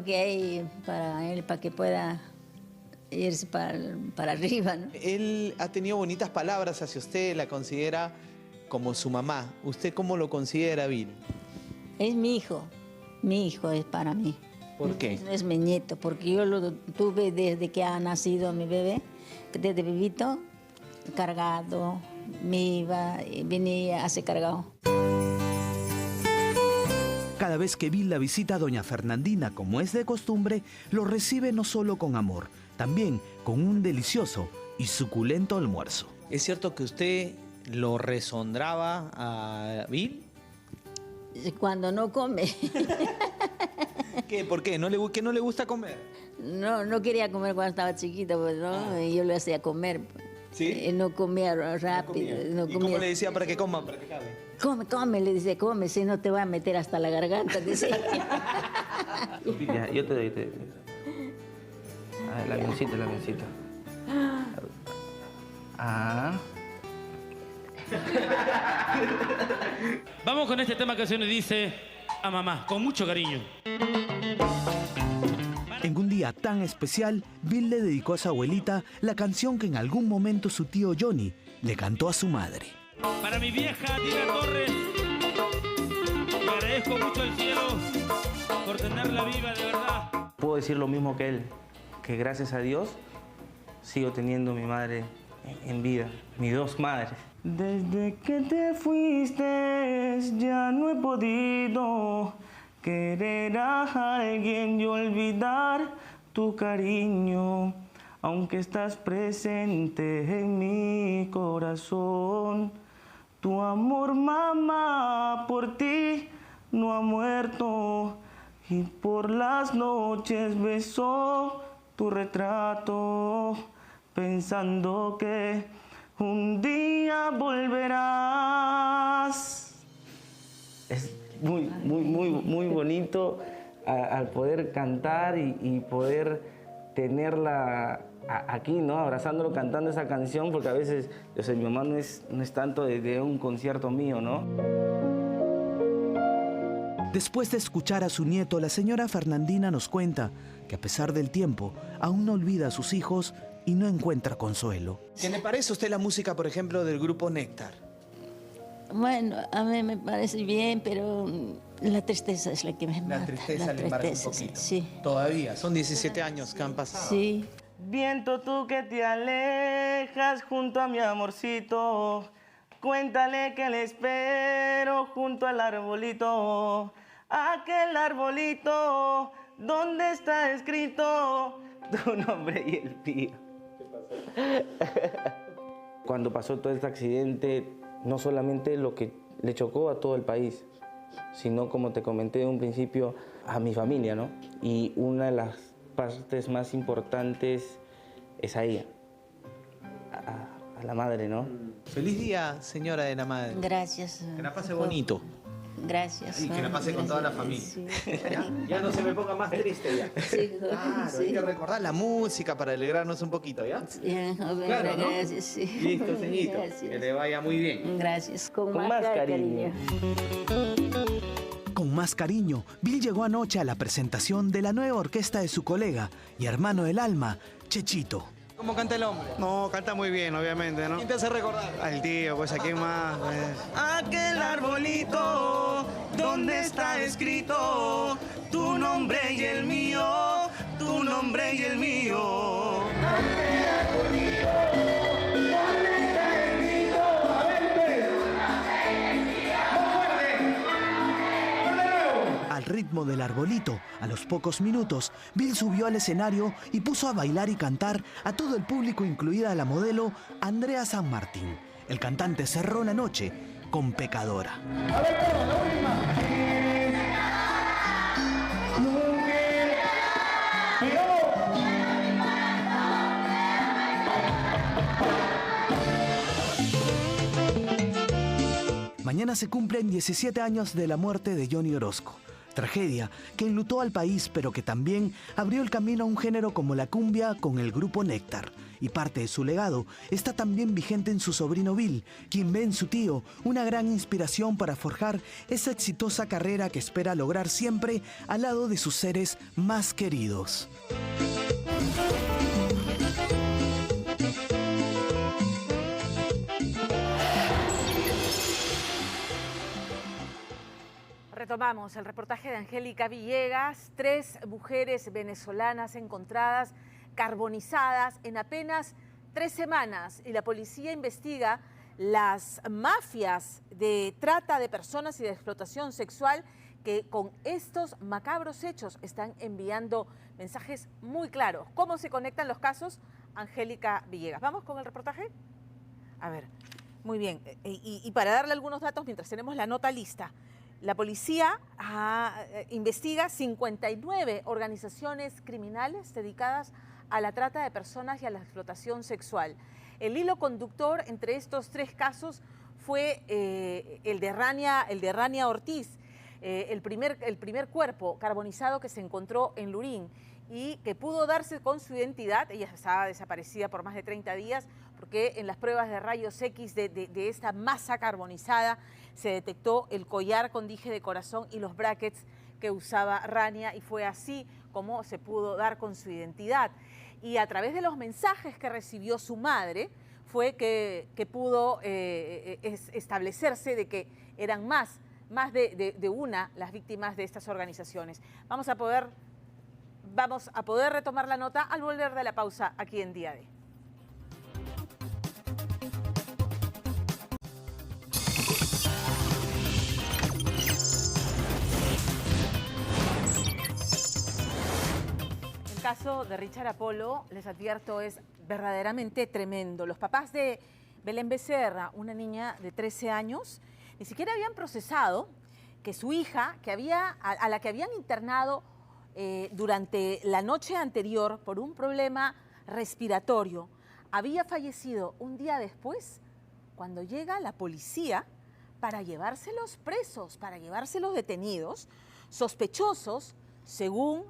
que hay para él, para que pueda irse para arriba, ¿no? Él ha tenido bonitas palabras hacia usted, la considera como su mamá. ¿Usted cómo lo considera, Bill? Es mi hijo es para mí. ¿Por qué? Es mi nieto, porque yo lo tuve desde que ha nacido mi bebé, desde bebito, cargado, me iba, venía, hace cargado. Cada vez que Bill la visita a doña Fernandina, como es de costumbre, lo recibe no solo con amor, también con un delicioso y suculento almuerzo. ¿Es cierto que usted lo resondraba a Bill? Cuando no come. ¿Qué? ¿Por qué? ¿Qué no le gusta comer? No quería comer cuando estaba chiquita, pues, ¿no? Y yo le hacía comer. ¿Sí? No comía rápido. No comía. ¿Y cómo le decía para que coma? Para que cabe. Come, le dice, come, si no te va a meter hasta la garganta, dice. Ya, yo te doy. Ah, el avioncito. Ah. Vamos con este tema que se nos dice a mamá, con mucho cariño. En un día tan especial, Bill le dedicó a su abuelita la canción que en algún momento su tío Johnny le cantó a su madre. Para mi vieja Tina Torres, le agradezco mucho al cielo por tenerla viva, de verdad. Puedo decir lo mismo que él, que gracias a Dios sigo teniendo mi madre en vida, mis dos madres. Desde que te fuiste ya no he podido querer a alguien y olvidar tu cariño, aunque estás presente en mi corazón. Tu amor, mamá, por ti no ha muerto y por las noches beso tu retrato, pensando que un día volverás. Es muy bonito al poder cantar y poder tenerla aquí, ¿no? Abrazándolo, cantando esa canción, porque a veces, o sea, mi mamá no es tanto de un concierto mío, ¿no? Después de escuchar a su nieto, la señora Fernandina nos cuenta que a pesar del tiempo, aún no olvida a sus hijos y no encuentra consuelo. ¿Qué le parece a usted la música, por ejemplo, del grupo Néctar? Bueno, a mí me parece bien, pero la tristeza es la que me mata. La tristeza le embarga un poquito. Sí. Todavía, son 17 años que han pasado. Sí. Viento, tú que te alejas junto a mi amorcito, cuéntale que le espero junto al arbolito, aquel arbolito donde está escrito tu nombre y el mío. Cuando pasó todo este accidente, no solamente lo que le chocó a todo el país, sino, como te comenté en un principio, a mi familia, ¿no? Y una de las partes más importantes es a ella, a la madre, ¿no? Feliz día, señora de la madre. Gracias. Que la pase bonito. Gracias. Y que la pase con toda la familia. Sí. Ya no se me ponga más triste ya. Sí, Claro, hay que recordar la música para alegrarnos un poquito, ¿ya? Claro, ¿no? Gracias, sí. Listo, ceñito. Gracias. Que le vaya muy bien. Gracias. Con más cariño. Con más cariño, Bill llegó anoche a la presentación de la nueva orquesta de su colega y hermano del alma, Chechito. ¿Cómo canta el hombre? No, canta muy bien, obviamente, ¿no? ¿Quién te hace recordar? Al tío, pues, ¿a quién más? Pues. Aquel arbolito donde está escrito tu nombre y el mío, tu nombre y el mío. Aquel arbolito donde está escrito. A ver, Al ritmo del arbolito, a los pocos minutos, Bill subió al escenario y puso a bailar y cantar a todo el público, incluida la modelo Andrea San Martín. El cantante cerró la noche con Pecadora. A ver, la última. Mañana se cumplen 17 años de la muerte de Johnny Orozco. Tragedia que enlutó al país, pero que también abrió el camino a un género como la cumbia con el grupo Néctar. Y parte de su legado está también vigente en su sobrino Bill, quien ve en su tío una gran inspiración para forjar esa exitosa carrera que espera lograr siempre al lado de sus seres más queridos. Retomamos el reportaje de Angélica Villegas. 3 mujeres venezolanas encontradas carbonizadas en apenas 3 semanas y la policía investiga las mafias de trata de personas y de explotación sexual que con estos macabros hechos están enviando mensajes muy claros. ¿Cómo se conectan los casos? Angélica Villegas. ¿Vamos con el reportaje? A ver, muy bien. Y para darle algunos datos mientras tenemos la nota lista. La policía investiga 59 organizaciones criminales dedicadas a la trata de personas y a la explotación sexual. El hilo conductor entre estos 3 casos fue el de Rania Ortiz, el primer cuerpo carbonizado que se encontró en Lurín y que pudo darse con su identidad. Ella estaba desaparecida por más de 30 días porque en las pruebas de rayos X de esta masa carbonizada se detectó el collar con dije de corazón y los brackets que usaba Rania y fue así como se pudo dar con su identidad. Y a través de los mensajes que recibió su madre fue que pudo establecerse de que eran más de una las víctimas de estas organizaciones. Vamos a poder retomar la nota al volver de la pausa aquí en Día D. El caso de Richard Apolo, les advierto, es verdaderamente tremendo. Los papás de Belén Becerra, una niña de 13 años, ni siquiera habían procesado que su hija, a la que habían internado durante la noche anterior por un problema respiratorio, había fallecido un día después cuando llega la policía para llevárselos presos, para llevárselos detenidos, sospechosos, según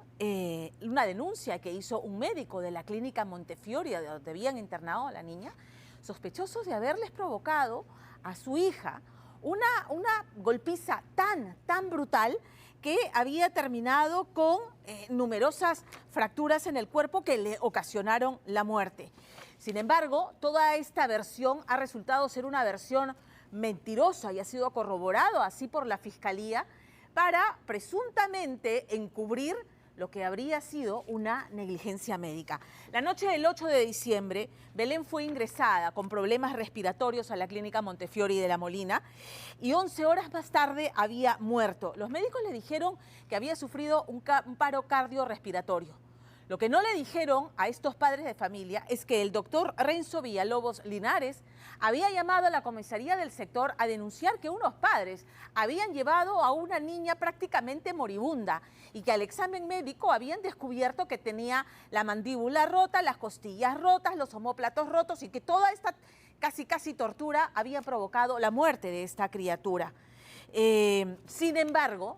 una denuncia que hizo un médico de la clínica Montefiore, de donde habían internado a la niña, sospechosos de haberles provocado a su hija una golpiza tan brutal que había terminado con numerosas fracturas en el cuerpo que le ocasionaron la muerte. Sin embargo, toda esta versión ha resultado ser una versión mentirosa y ha sido corroborado así por la Fiscalía para presuntamente encubrir lo que habría sido una negligencia médica. La noche del 8 de diciembre, Belén fue ingresada con problemas respiratorios a la clínica Montefiore de La Molina y 11 horas más tarde había muerto. Los médicos le dijeron que había sufrido un paro cardiorrespiratorio. Lo que no le dijeron a estos padres de familia es que el doctor Renzo Villalobos Linares había llamado a la comisaría del sector a denunciar que unos padres habían llevado a una niña prácticamente moribunda y que al examen médico habían descubierto que tenía la mandíbula rota, las costillas rotas, los omóplatos rotos y que toda esta casi tortura había provocado la muerte de esta criatura. Sin embargo,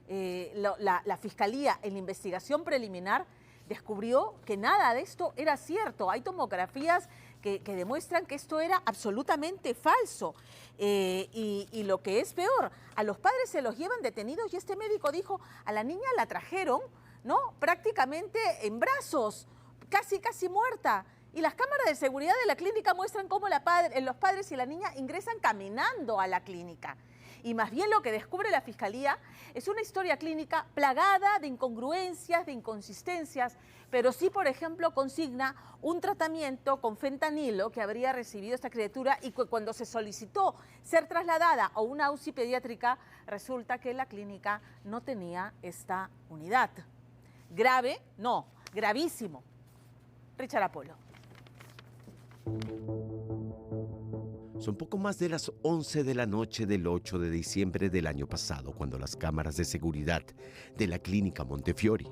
la Fiscalía en la investigación preliminar descubrió que nada de esto era cierto. Hay tomografías que demuestran que esto era absolutamente falso. Y lo que es peor, a los padres se los llevan detenidos y este médico dijo, a la niña la trajeron, ¿no?, prácticamente en brazos, casi muerta. Y las cámaras de seguridad de la clínica muestran cómo los padres y la niña ingresan caminando a la clínica. Y más bien lo que descubre la Fiscalía es una historia clínica plagada de incongruencias, de inconsistencias, pero sí, por ejemplo, consigna un tratamiento con fentanilo que habría recibido esta criatura y que cuando se solicitó ser trasladada a una UCI pediátrica, resulta que la clínica no tenía esta unidad. ¿Grave? No, gravísimo. Richard Apolo. Son poco más de las 11 de la noche del 8 de diciembre del año pasado, cuando las cámaras de seguridad de la clínica Montefiori,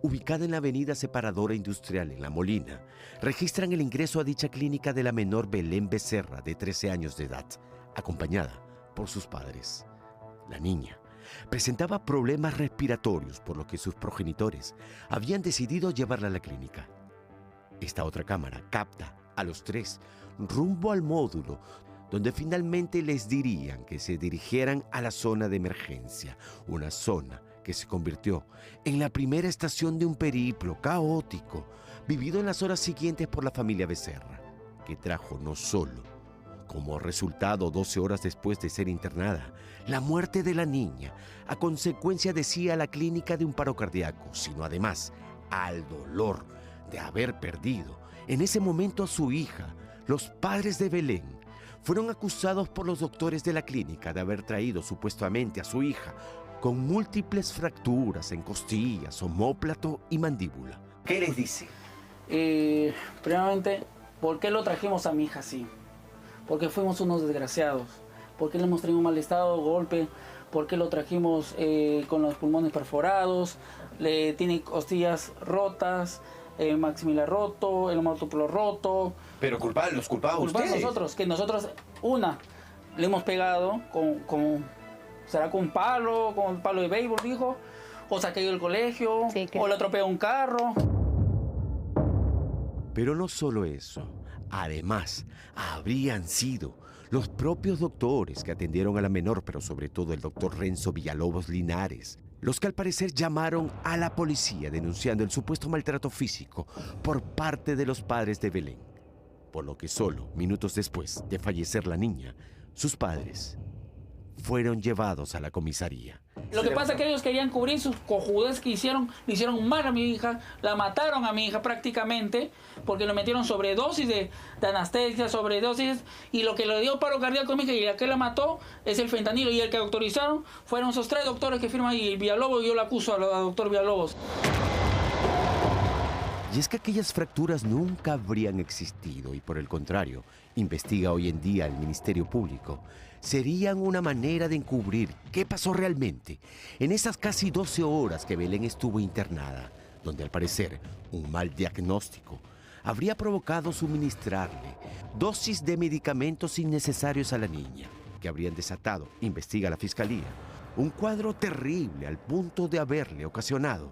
ubicada en la avenida Separadora Industrial en La Molina, registran el ingreso a dicha clínica de la menor Belén Becerra, de 13 años de edad, acompañada por sus padres. La niña presentaba problemas respiratorios, por lo que sus progenitores habían decidido llevarla a la clínica. Esta otra cámara capta a los tres rumbo al módulo, donde finalmente les dirían que se dirigieran a la zona de emergencia, una zona que se convirtió en la primera estación de un periplo caótico vivido en las horas siguientes por la familia Becerra, que trajo no solo como resultado 12 horas después de ser internada, la muerte de la niña, a consecuencia, decía la clínica, de un paro cardíaco, sino además al dolor de haber perdido en ese momento a su hija. Los padres de Belén fueron acusados por los doctores de la clínica de haber traído supuestamente a su hija con múltiples fracturas en costillas, omóplato y mandíbula. ¿Qué les dice? Primeramente, ¿por qué lo trajimos a mi hija así? Porque fuimos unos desgraciados. ¿Por qué le hemos traído un mal estado, golpe? ¿Por qué lo trajimos con los pulmones perforados? Tiene costillas rotas, maximilar roto, el omóplato roto. Pero los culpados ustedes. Nosotros, que nosotros, le hemos pegado será con un palo de béisbol, dijo, o se ha caído del colegio, sí, o le atropelló un carro. Pero no solo eso, además, habrían sido los propios doctores que atendieron a la menor, pero sobre todo el doctor Renzo Villalobos Linares, los que al parecer llamaron a la policía denunciando el supuesto maltrato físico por parte de los padres de Belén. Por lo que solo minutos después de fallecer la niña, sus padres fueron llevados a la comisaría. Lo que pasa es que ellos querían cubrir sus cojudes que hicieron, le hicieron mal a mi hija, la mataron a mi hija prácticamente, porque le metieron sobredosis de anestesia, sobredosis, y lo que le dio paro cardíaco a mi hija y la que la mató es el fentanilo, y el que autorizaron fueron esos tres doctores que firman, y el Villalobos, yo lo acuso al doctor Villalobos. Y es que aquellas fracturas nunca habrían existido y, por el contrario, investiga hoy en día el Ministerio Público, serían una manera de encubrir qué pasó realmente en esas casi 12 horas que Belén estuvo internada, donde al parecer un mal diagnóstico habría provocado suministrarle dosis de medicamentos innecesarios a la niña, que habrían desatado, investiga la Fiscalía, un cuadro terrible al punto de haberle ocasionado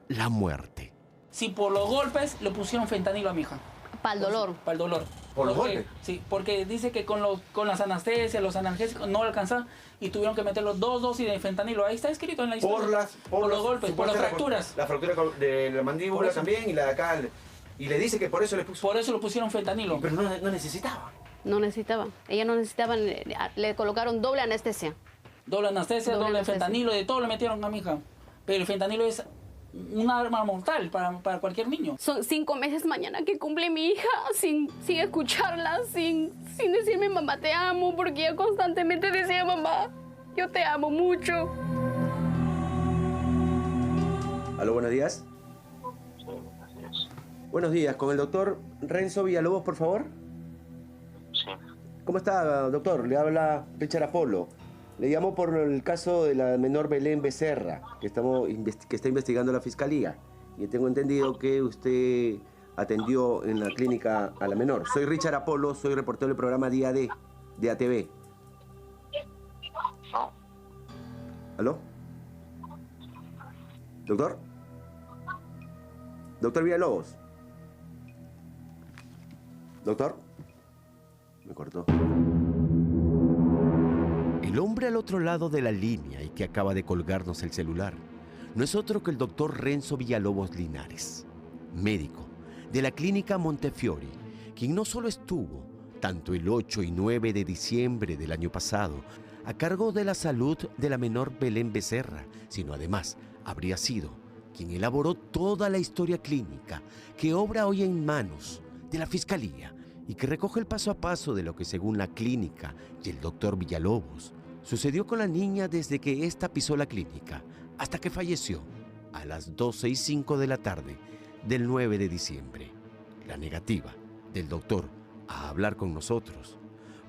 la muerte. Si por los golpes le pusieron fentanilo a mi hija. Para el dolor. Para el dolor. ¿Por los golpes? Sí, porque dice que con las anestesias, los analgésicos no alcanzaban y tuvieron que meter los 2 dosis de fentanilo. Ahí está escrito en la historia. Por los golpes, por las fracturas. La fractura de la mandíbula también y la de acá. Y le dice que por eso le puso. Por eso le pusieron fentanilo. Pero no necesitaba. No necesitaba. Ella no necesitaba, le colocaron doble anestesia. Doble anestesia, doble fentanilo, de todo le metieron a mi hija. Pero el fentanilo es un arma mortal para cualquier niño. Son 5 meses mañana que cumple mi hija sin escucharla, sin decirme mamá te amo, porque ella constantemente decía mamá, yo te amo mucho. Aló, buenos días. Buenos días, con el doctor Renzo Villalobos, por favor. Sí. ¿Cómo está, doctor? Le habla Richard Apolo. Le llamo por el caso de la menor Belén Becerra, que está investigando la Fiscalía. Y tengo entendido que usted atendió en la clínica a la menor. Soy Richard Apolo, soy reportero del programa Día D, de ATV. No. ¿Aló? ¿Doctor? ¿Doctor Villalobos? ¿Doctor? Me cortó. El hombre al otro lado de la línea y que acaba de colgarnos el celular no es otro que el doctor Renzo Villalobos Linares, médico de la clínica Montefiori, quien no solo estuvo tanto el 8 y 9 de diciembre del año pasado a cargo de la salud de la menor Belén Becerra, sino además habría sido quien elaboró toda la historia clínica que obra hoy en manos de la Fiscalía y que recoge el paso a paso de lo que, según la clínica y el doctor Villalobos, sucedió con la niña desde que ésta pisó la clínica hasta que falleció a las 12:05 de la tarde del 9 de diciembre. La negativa del doctor a hablar con nosotros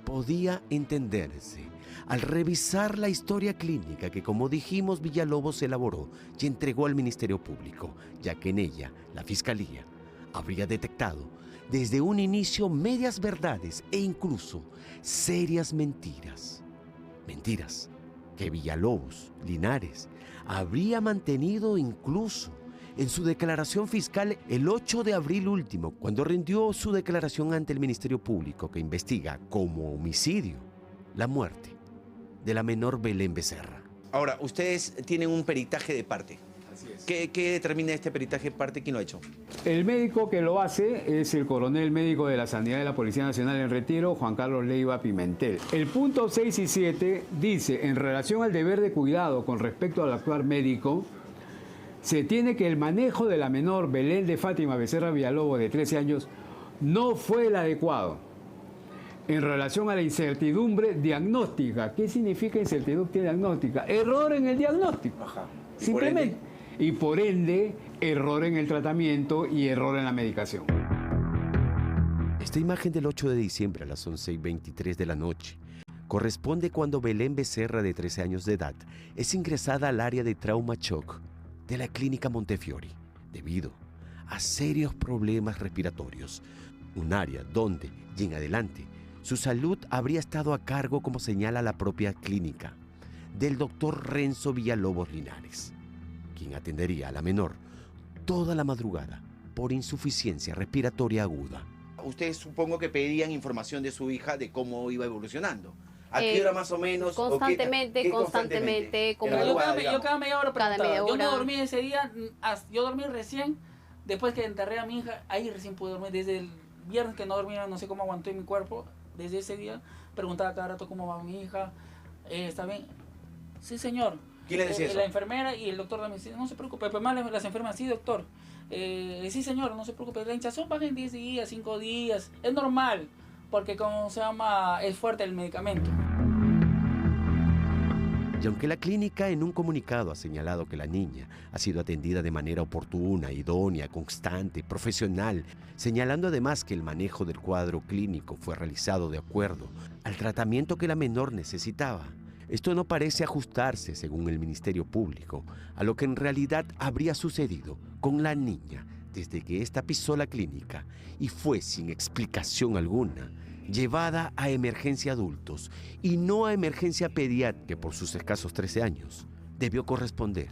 podía entenderse al revisar la historia clínica que, como dijimos, Villalobos elaboró y entregó al Ministerio Público, ya que en ella la Fiscalía habría detectado desde un inicio medias verdades e incluso serias mentiras. Mentiras que Villalobos Linares habría mantenido incluso en su declaración fiscal el 8 de abril último, cuando rindió su declaración ante el Ministerio Público que investiga como homicidio la muerte de la menor Belén Becerra. Ahora, ustedes tienen un peritaje de parte. Así es. ¿Qué determina este peritaje de parte? ¿Quién lo ha hecho? El médico que lo hace es el coronel médico de la Sanidad de la Policía Nacional en retiro, Juan Carlos Leiva Pimentel. El punto 6 y 7 dice, en relación al deber de cuidado con respecto al actuar médico, se tiene que el manejo de la menor Belén de Fátima Becerra Villalobos, de 13 años, no fue el adecuado. En relación a la incertidumbre diagnóstica. ¿Qué significa incertidumbre diagnóstica? Error en el diagnóstico. Ajá. Simplemente. Y por ende, error en el tratamiento y error en la medicación. Esta imagen del 8 de diciembre a las 11:23 de la noche corresponde cuando Belén Becerra, de 13 años de edad, es ingresada al área de trauma shock de la clínica Montefiori debido a serios problemas respiratorios. Un área donde, y en adelante, su salud habría estado a cargo, como señala la propia clínica, del doctor Renzo Villalobos Linares, quien atendería a la menor toda la madrugada por insuficiencia respiratoria aguda. Ustedes supongo que pedían información de su hija de cómo iba evolucionando. ¿A qué hora más o menos? Constantemente. Como yo cada media hora preguntaba. Yo no dormí ese día, yo dormí recién, después que enterré a mi hija, ahí recién pude dormir. Desde el viernes que no dormía, no sé cómo aguanté mi cuerpo. Desde ese día preguntaba cada rato cómo va mi hija, ¿está bien? Sí, señor. ¿Quién le decía eso? La enfermera y el doctor también decía, no se preocupe, pero más las enfermeras, sí, doctor. Sí, señor, no se preocupe, la hinchazón baja en 10 días, 5 días, es normal, porque como se llama, es fuerte el medicamento. Y aunque la clínica en un comunicado ha señalado que la niña ha sido atendida de manera oportuna, idónea, constante, profesional, señalando además que el manejo del cuadro clínico fue realizado de acuerdo al tratamiento que la menor necesitaba, esto no parece ajustarse, según el Ministerio Público, a lo que en realidad habría sucedido con la niña desde que ésta pisó la clínica y fue, sin explicación alguna, llevada a emergencia adultos y no a emergencia pediátrica, que por sus escasos 13 años debió corresponder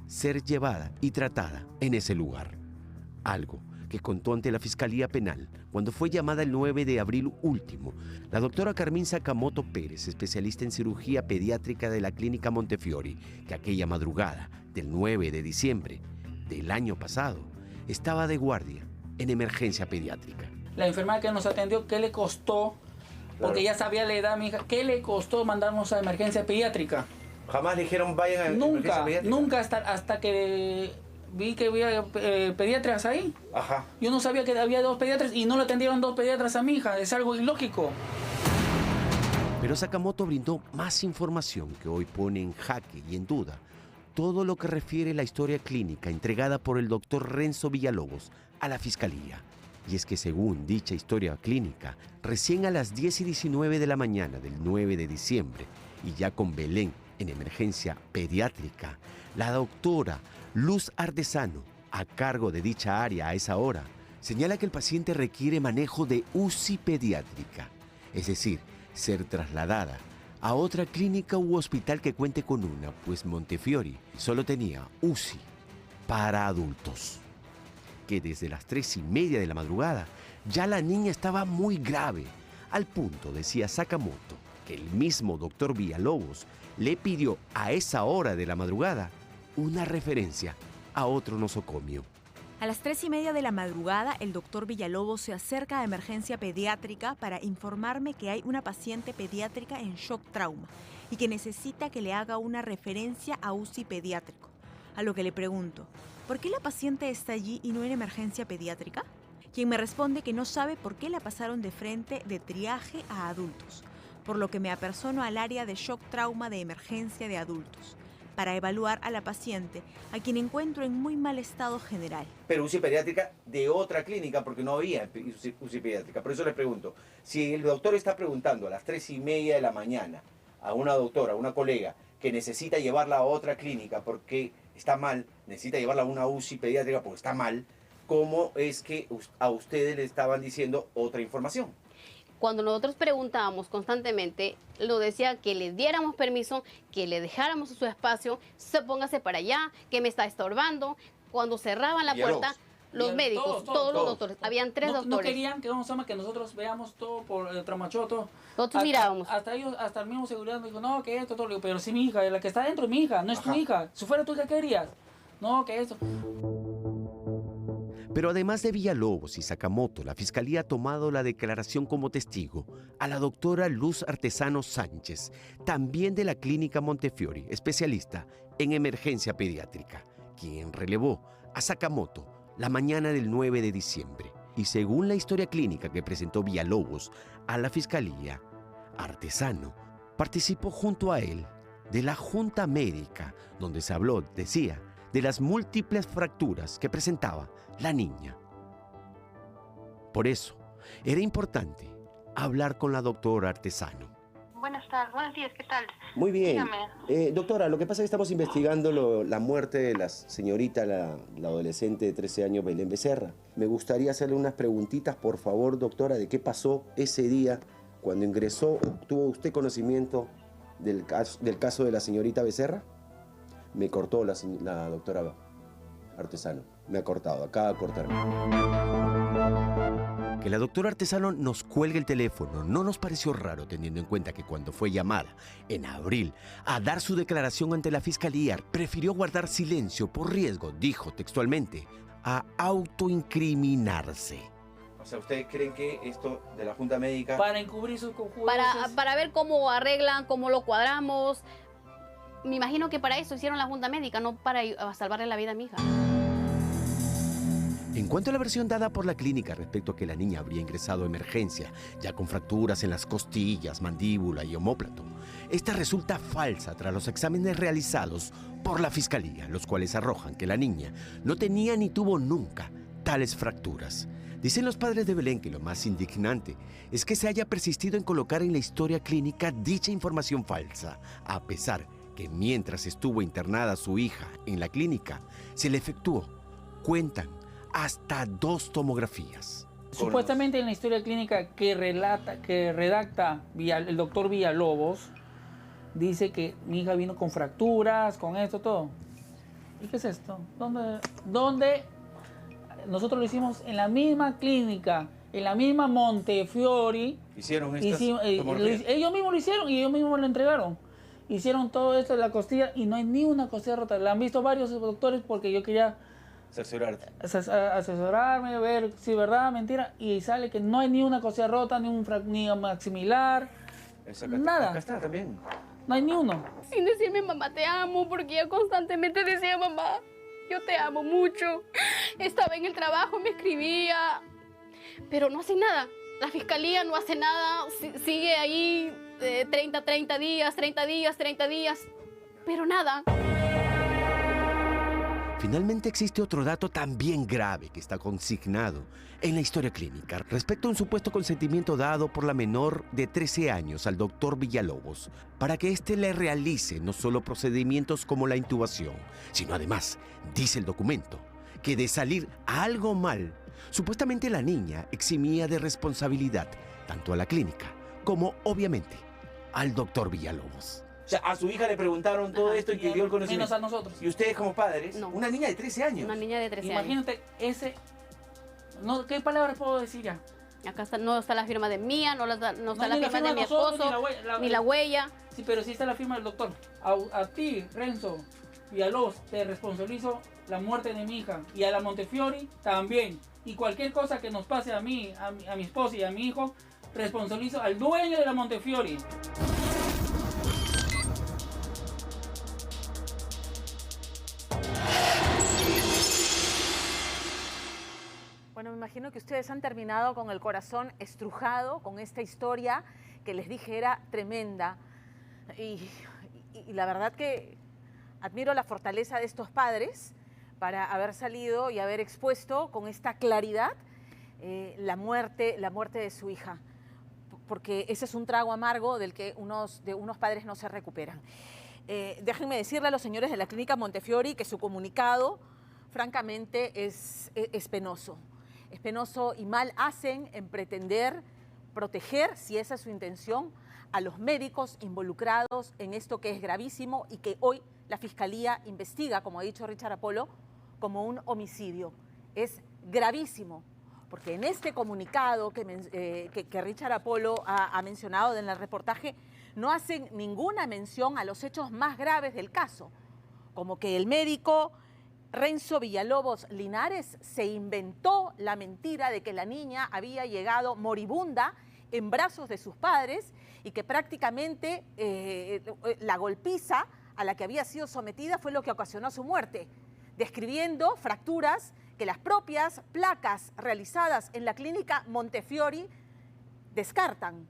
ser llevada y tratada en ese lugar. Algo que contó ante la Fiscalía Penal cuando fue llamada el 9 de abril último la doctora Carmín Sakamoto Pérez, especialista en cirugía pediátrica de la clínica Montefiori, que aquella madrugada del 9 de diciembre del año pasado estaba de guardia en emergencia pediátrica. La enfermera que nos atendió, ¿qué le costó? Porque ya sabía la edad, mi hija, ¿qué le costó mandarnos a emergencia pediátrica? Jamás le dijeron vayan a emergencia pediátrica. Nunca hasta que vi que había pediatras ahí. Ajá. Yo no sabía que había 2 pediatras y no le atendieron 2 pediatras a mi hija. Es algo ilógico. Pero Sakamoto brindó más información que hoy pone en jaque y en duda todo lo que refiere la historia clínica entregada por el doctor Renzo Villalobos a la Fiscalía. Y es que según dicha historia clínica, recién a las 10:19 de la mañana del 9 de diciembre, y ya con Belén en emergencia pediátrica, la doctora Luz Artesano, a cargo de dicha área a esa hora, señala que el paciente requiere manejo de UCI pediátrica, es decir, ser trasladada a otra clínica u hospital que cuente con una, pues Montefiori solo tenía UCI para adultos. Que desde las 3:30 de la madrugada ya la niña estaba muy grave, al punto, decía Sakamoto, que el mismo doctor Villalobos le pidió a esa hora de la madrugada una referencia a otro nosocomio. A las 3:30 de la madrugada, el doctor Villalobos se acerca a emergencia pediátrica para informarme que hay una paciente pediátrica en shock trauma y que necesita que le haga una referencia a UCI pediátrico. A lo que le pregunto, ¿por qué la paciente está allí y no en emergencia pediátrica? Quien me responde que no sabe por qué la pasaron de frente de triaje a adultos, por lo que me apersono al área de shock trauma de emergencia de adultos, para evaluar a la paciente, a quien encuentro en muy mal estado general. Pero UCI pediátrica de otra clínica, porque no había UCI pediátrica. Por eso les pregunto, si el doctor está preguntando a las 3:30 de la mañana a una doctora, a una colega, que necesita llevarla a otra clínica porque está mal, necesita llevarla a una UCI pediátrica porque está mal, ¿cómo es que a ustedes le estaban diciendo otra información? Cuando nosotros preguntábamos constantemente, lo decía que le diéramos permiso, que le dejáramos su espacio, póngase para allá, que me está estorbando. Cuando cerraban la puerta, los médicos, todos los doctores, habían 3 doctores. No querían que nosotros veamos todo por el traumachoto. Nosotros mirábamos. Hasta el mismo seguridad me dijo, no, que esto, todo. Le digo, pero si mi hija, la que está dentro es mi hija, no es tu hija. Si fuera tu hija, ¿qué querías? No, que esto. Pero además de Villalobos y Sakamoto, la Fiscalía ha tomado la declaración como testigo a la doctora Luz Artesano Sánchez, también de la Clínica Montefiori, especialista en emergencia pediátrica, quien relevó a Sakamoto la mañana del 9 de diciembre. Y según la historia clínica que presentó Villalobos a la Fiscalía, Artesano participó junto a él de la Junta Médica, donde se habló, decía, de las múltiples fracturas que presentaba la niña. Por eso, era importante hablar con la doctora Artesano. Buenos días, ¿qué tal? Muy bien. Dígame. Doctora, lo que pasa es que estamos investigando la muerte de la señorita, la adolescente de 13 años, Belén Becerra. Me gustaría hacerle unas preguntitas, por favor, doctora, de qué pasó ese día cuando ingresó. ¿Tuvo usted conocimiento del caso de la señorita Becerra? Me cortó la doctora Artesano. Me ha cortado, acaba de cortarme. Que la doctora Artesano nos cuelgue el teléfono no nos pareció raro, teniendo en cuenta que cuando fue llamada en abril a dar su declaración ante la Fiscalía, prefirió guardar silencio por riesgo, dijo textualmente, a autoincriminarse. O sea, ¿ustedes creen que esto de la Junta Médica... Para encubrir sus conjuros... Para ver cómo arreglan, cómo lo cuadramos. Me imagino que para eso hicieron la Junta Médica, no para salvarle la vida a mi hija. En cuanto a la versión dada por la clínica respecto a que la niña habría ingresado a emergencia, ya con fracturas en las costillas, mandíbula y omóplato, esta resulta falsa tras los exámenes realizados por la Fiscalía, los cuales arrojan que la niña no tenía ni tuvo nunca tales fracturas. Dicen los padres de Belén que lo más indignante es que se haya persistido en colocar en la historia clínica dicha información falsa, a pesar que mientras estuvo internada su hija en la clínica, se le efectuó, cuentan, hasta 2 tomografías. Supuestamente en la historia clínica que redacta el doctor Villalobos, dice que mi hija vino con fracturas, con esto, todo. ¿Y qué es esto? ¿Dónde? Nosotros lo hicimos en la misma clínica, en la misma Montefiori. ¿Hicieron estas tomografías? Ellos mismos lo hicieron y ellos mismos lo entregaron. Hicieron todo esto de la costilla y no hay ni una costilla rota. La han visto varios doctores porque yo quería asesorarme, ver si es verdad, mentira, y sale que no hay ni una costilla rota, ni un maximilar, nada. Acá está también. No hay ni uno. Sin decirme mamá te amo, porque ella constantemente decía mamá, yo te amo mucho. Estaba en el trabajo, me escribía, pero no hace nada. La fiscalía no hace nada, sigue ahí 30 días, pero nada. Finalmente existe otro dato también grave que está consignado en la historia clínica respecto a un supuesto consentimiento dado por la menor de 13 años al doctor Villalobos para que éste le realice no solo procedimientos como la intubación, sino además, dice el documento, que de salir algo mal, supuestamente la niña eximía de responsabilidad tanto a la clínica como, obviamente, al doctor Villalobos. O sea, a su hija le preguntaron todo esto y que dio el conocimiento. Menos a nosotros. ¿Y ustedes como padres? No. Una niña de 13 años. Una niña de 13 Imagínate ese... No, ¿qué palabras puedo decir ya? Acá está, no está la firma de mía, no está la ni firma de mi nosotros, esposo, ni la huella. Sí, pero sí está la firma del doctor. A ti, Renzo Villalobos, te responsabilizo la muerte de mi hija. Y a la Montefiori también. Y cualquier cosa que nos pase a mí, a mi esposa y a mi hijo, responsabilizo al dueño de la Montefiori. Bueno, me imagino que ustedes han terminado con el corazón estrujado con esta historia que les dije era tremenda. Y la verdad que admiro la fortaleza de estos padres para haber salido y haber expuesto con esta claridad la muerte de su hija. Porque ese es un trago amargo del que unos padres no se recuperan. Déjenme decirle a los señores de la Clínica Montefiori que su comunicado, francamente, es penoso. Es penoso y mal hacen en pretender proteger, si esa es su intención, a los médicos involucrados en esto que es gravísimo y que hoy la Fiscalía investiga, como ha dicho Richard Apolo, como un homicidio. Es gravísimo, porque en este comunicado que Richard Apolo ha mencionado en el reportaje, no hacen ninguna mención a los hechos más graves del caso, como que el médico Renzo Villalobos Linares se inventó la mentira de que la niña había llegado moribunda en brazos de sus padres y que prácticamente la golpiza a la que había sido sometida fue lo que ocasionó su muerte, describiendo fracturas que las propias placas realizadas en la Clínica Montefiori descartan,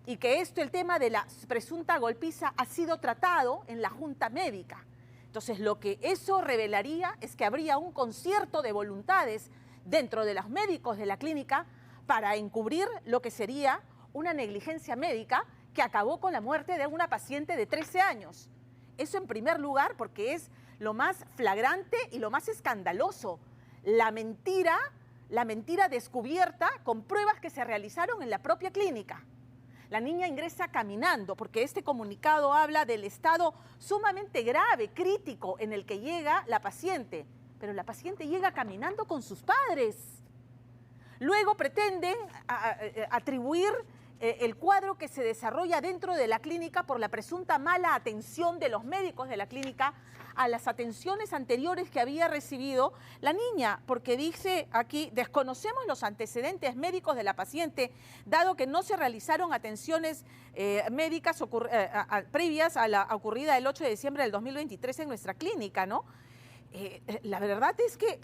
y que el tema de la presunta golpiza ha sido tratado en la Junta Médica. Entonces, lo que eso revelaría es que habría un concierto de voluntades dentro de los médicos de la clínica para encubrir lo que sería una negligencia médica que acabó con la muerte de una paciente de 13 años. Eso en primer lugar, porque es lo más flagrante y lo más escandaloso. La mentira descubierta con pruebas que se realizaron en la propia clínica. La niña ingresa caminando, porque este comunicado habla del estado sumamente grave, crítico, en el que llega la paciente. Pero la paciente llega caminando con sus padres. Luego pretenden atribuir el cuadro que se desarrolla dentro de la clínica por la presunta mala atención de los médicos de la clínica a las atenciones anteriores que había recibido la niña, porque dice aquí, desconocemos los antecedentes médicos de la paciente, dado que no se realizaron atenciones médicas previas a la ocurrida el 8 de diciembre del 2023 en nuestra clínica, ¿no? La verdad es que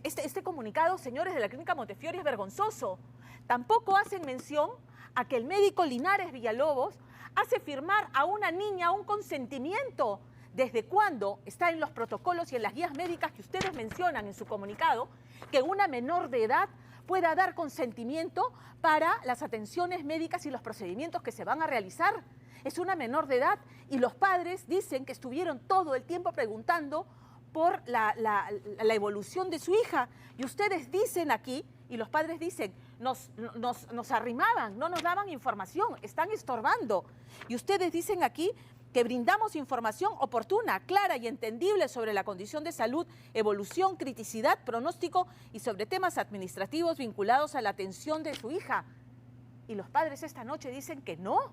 este comunicado, señores de la Clínica Montefiori, es vergonzoso. Tampoco hacen mención a que el médico Linares Villalobos hace firmar a una niña un consentimiento. ¿Desde cuándo está en los protocolos y en las guías médicas que ustedes mencionan en su comunicado que una menor de edad pueda dar consentimiento para las atenciones médicas y los procedimientos que se van a realizar? Es una menor de edad y los padres dicen que estuvieron todo el tiempo preguntando por la evolución de su hija. Y ustedes dicen aquí, y los padres dicen, nos arrimaban, no nos daban información, están estorbando. Y ustedes dicen aquí que brindamos información oportuna, clara y entendible sobre la condición de salud, evolución, criticidad, pronóstico y sobre temas administrativos vinculados a la atención de su hija. Y los padres esta noche dicen que no.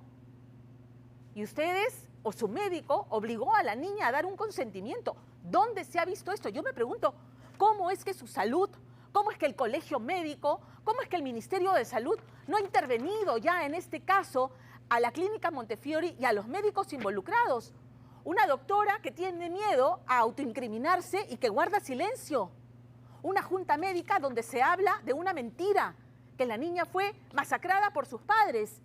Y ustedes, o su médico, obligó a la niña a dar un consentimiento. ¿Dónde se ha visto esto? Yo me pregunto, ¿cómo es que su salud, cómo es que el colegio médico, cómo es que el Ministerio de Salud no ha intervenido ya en este caso a la Clínica Montefiori y a los médicos involucrados? Una doctora que tiene miedo a autoincriminarse y que guarda silencio. Una junta médica donde se habla de una mentira, que la niña fue masacrada por sus padres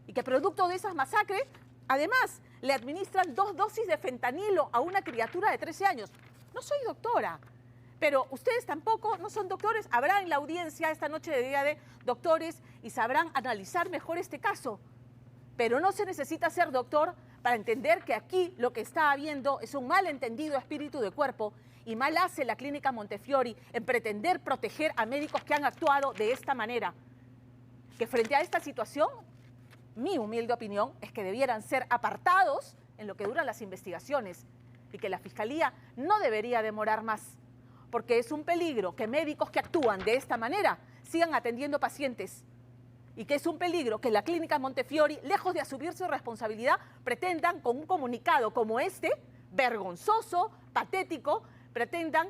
y que producto de esas masacres, además, le administran 2 dosis de fentanilo a una criatura de 13 años. No soy doctora. Pero ustedes tampoco no son doctores. Habrá en la audiencia esta noche de Día de Doctores y sabrán analizar mejor este caso. Pero no se necesita ser doctor para entender que aquí lo que está habiendo es un malentendido espíritu de cuerpo y mal hace la Clínica Montefiori en pretender proteger a médicos que han actuado de esta manera. Que frente a esta situación, mi humilde opinión es que debieran ser apartados en lo que duran las investigaciones y que la Fiscalía no debería demorar más. Porque es un peligro que médicos que actúan de esta manera sigan atendiendo pacientes. Y que es un peligro que la Clínica Montefiori, lejos de asumir su responsabilidad, pretendan con un comunicado como este, vergonzoso, patético, pretendan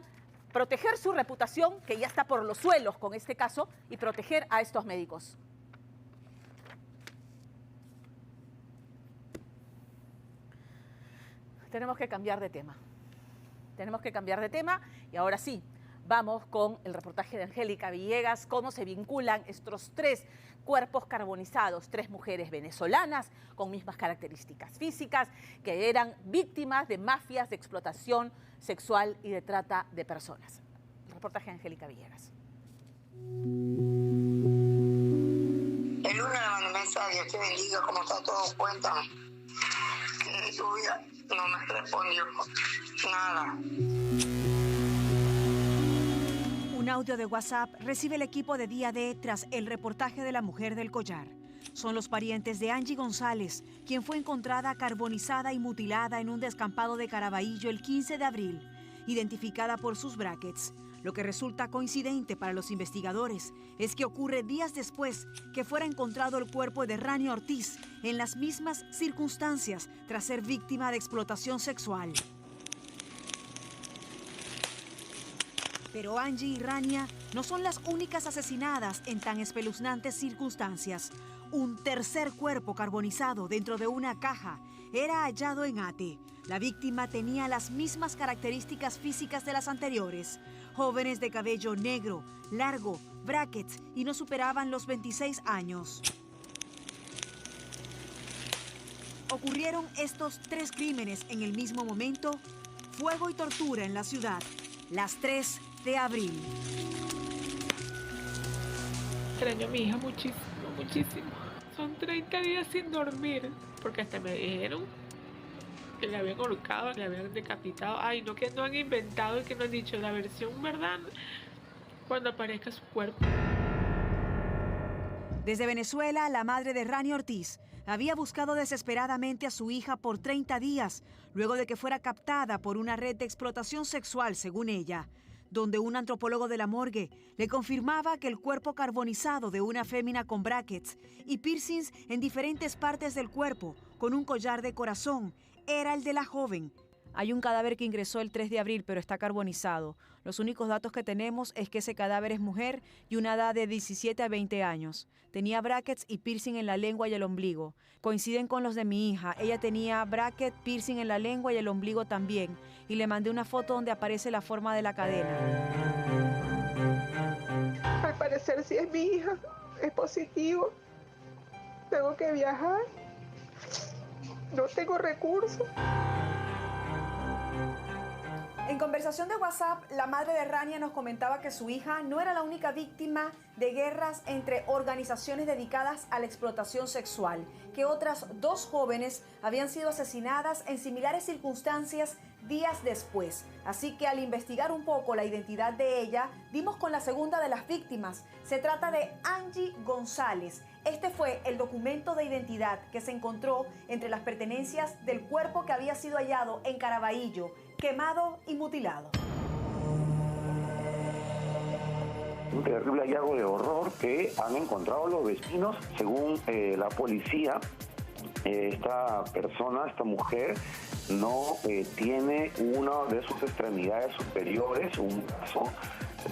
proteger su reputación, que ya está por los suelos con este caso, y proteger a estos médicos. Tenemos que cambiar de tema. Tenemos que cambiar de tema y ahora sí, vamos con el reportaje de Angélica Villegas, cómo se vinculan estos 3 cuerpos carbonizados, 3 mujeres venezolanas con mismas características físicas que eran víctimas de mafias de explotación sexual y de trata de personas. El reportaje de Angélica Villegas. El lunes le mandé mensaje, Dios te bendiga, ¿cómo está todo? Cuéntame. Que tu vida no me respondió nada. Un audio de WhatsApp recibe el equipo de Día D tras el reportaje de la mujer del collar. Son los parientes de Angie González, quien fue encontrada carbonizada y mutilada en un descampado de Caraballo el 15 de abril, identificada por sus brackets. Lo que resulta coincidente para los investigadores es que ocurre días después que fuera encontrado el cuerpo de Rania Ortiz en las mismas circunstancias tras ser víctima de explotación sexual. Pero Angie y Rania no son las únicas asesinadas en tan espeluznantes circunstancias. Un tercer cuerpo carbonizado dentro de una caja era hallado en Ate. La víctima tenía las mismas características físicas de las anteriores. Jóvenes de cabello negro, largo, brackets y no superaban los 26 años. ¿Ocurrieron estos 3 crímenes en el mismo momento? Fuego y tortura en la ciudad. Las 3 de abril. Extraño a mi hija muchísimo, muchísimo. Son 30 días sin dormir, porque hasta me dijeron que le habían ahorcado, que le habían decapitado. Ay, no, que no han inventado y que no han dicho la versión verdad cuando aparezca su cuerpo. Desde Venezuela, la madre de Rania Ortiz había buscado desesperadamente a su hija por 30 días, luego de que fuera captada por una red de explotación sexual, según ella, donde un antropólogo de la morgue le confirmaba que el cuerpo carbonizado de una fémina con brackets y piercings en diferentes partes del cuerpo, con un collar de corazón, era el de la joven. Hay un cadáver que ingresó el 3 de abril, pero está carbonizado. Los únicos datos que tenemos es que ese cadáver es mujer y una edad de 17 a 20 años. Tenía brackets y piercing en la lengua y el ombligo. Coinciden con los de mi hija. Ella tenía bracket, piercing en la lengua y el ombligo también. Y le mandé una foto donde aparece la forma de la cadena. Al parecer sí es mi hija. Es positivo. Tengo que viajar. No tengo recursos. En conversación de WhatsApp, la madre de Rania nos comentaba que su hija no era la única víctima de guerras entre organizaciones dedicadas a la explotación sexual, que otras 2 jóvenes habían sido asesinadas en similares circunstancias días después. Así que al investigar un poco la identidad de ella, dimos con la segunda de las víctimas. Se trata de Angie González. Este fue el documento de identidad que se encontró entre las pertenencias del cuerpo que había sido hallado en Caraballo, quemado y mutilado. Un terrible hallazgo de horror que han encontrado los vecinos. Según la policía, esta persona, esta mujer, no tiene una de sus extremidades superiores, un brazo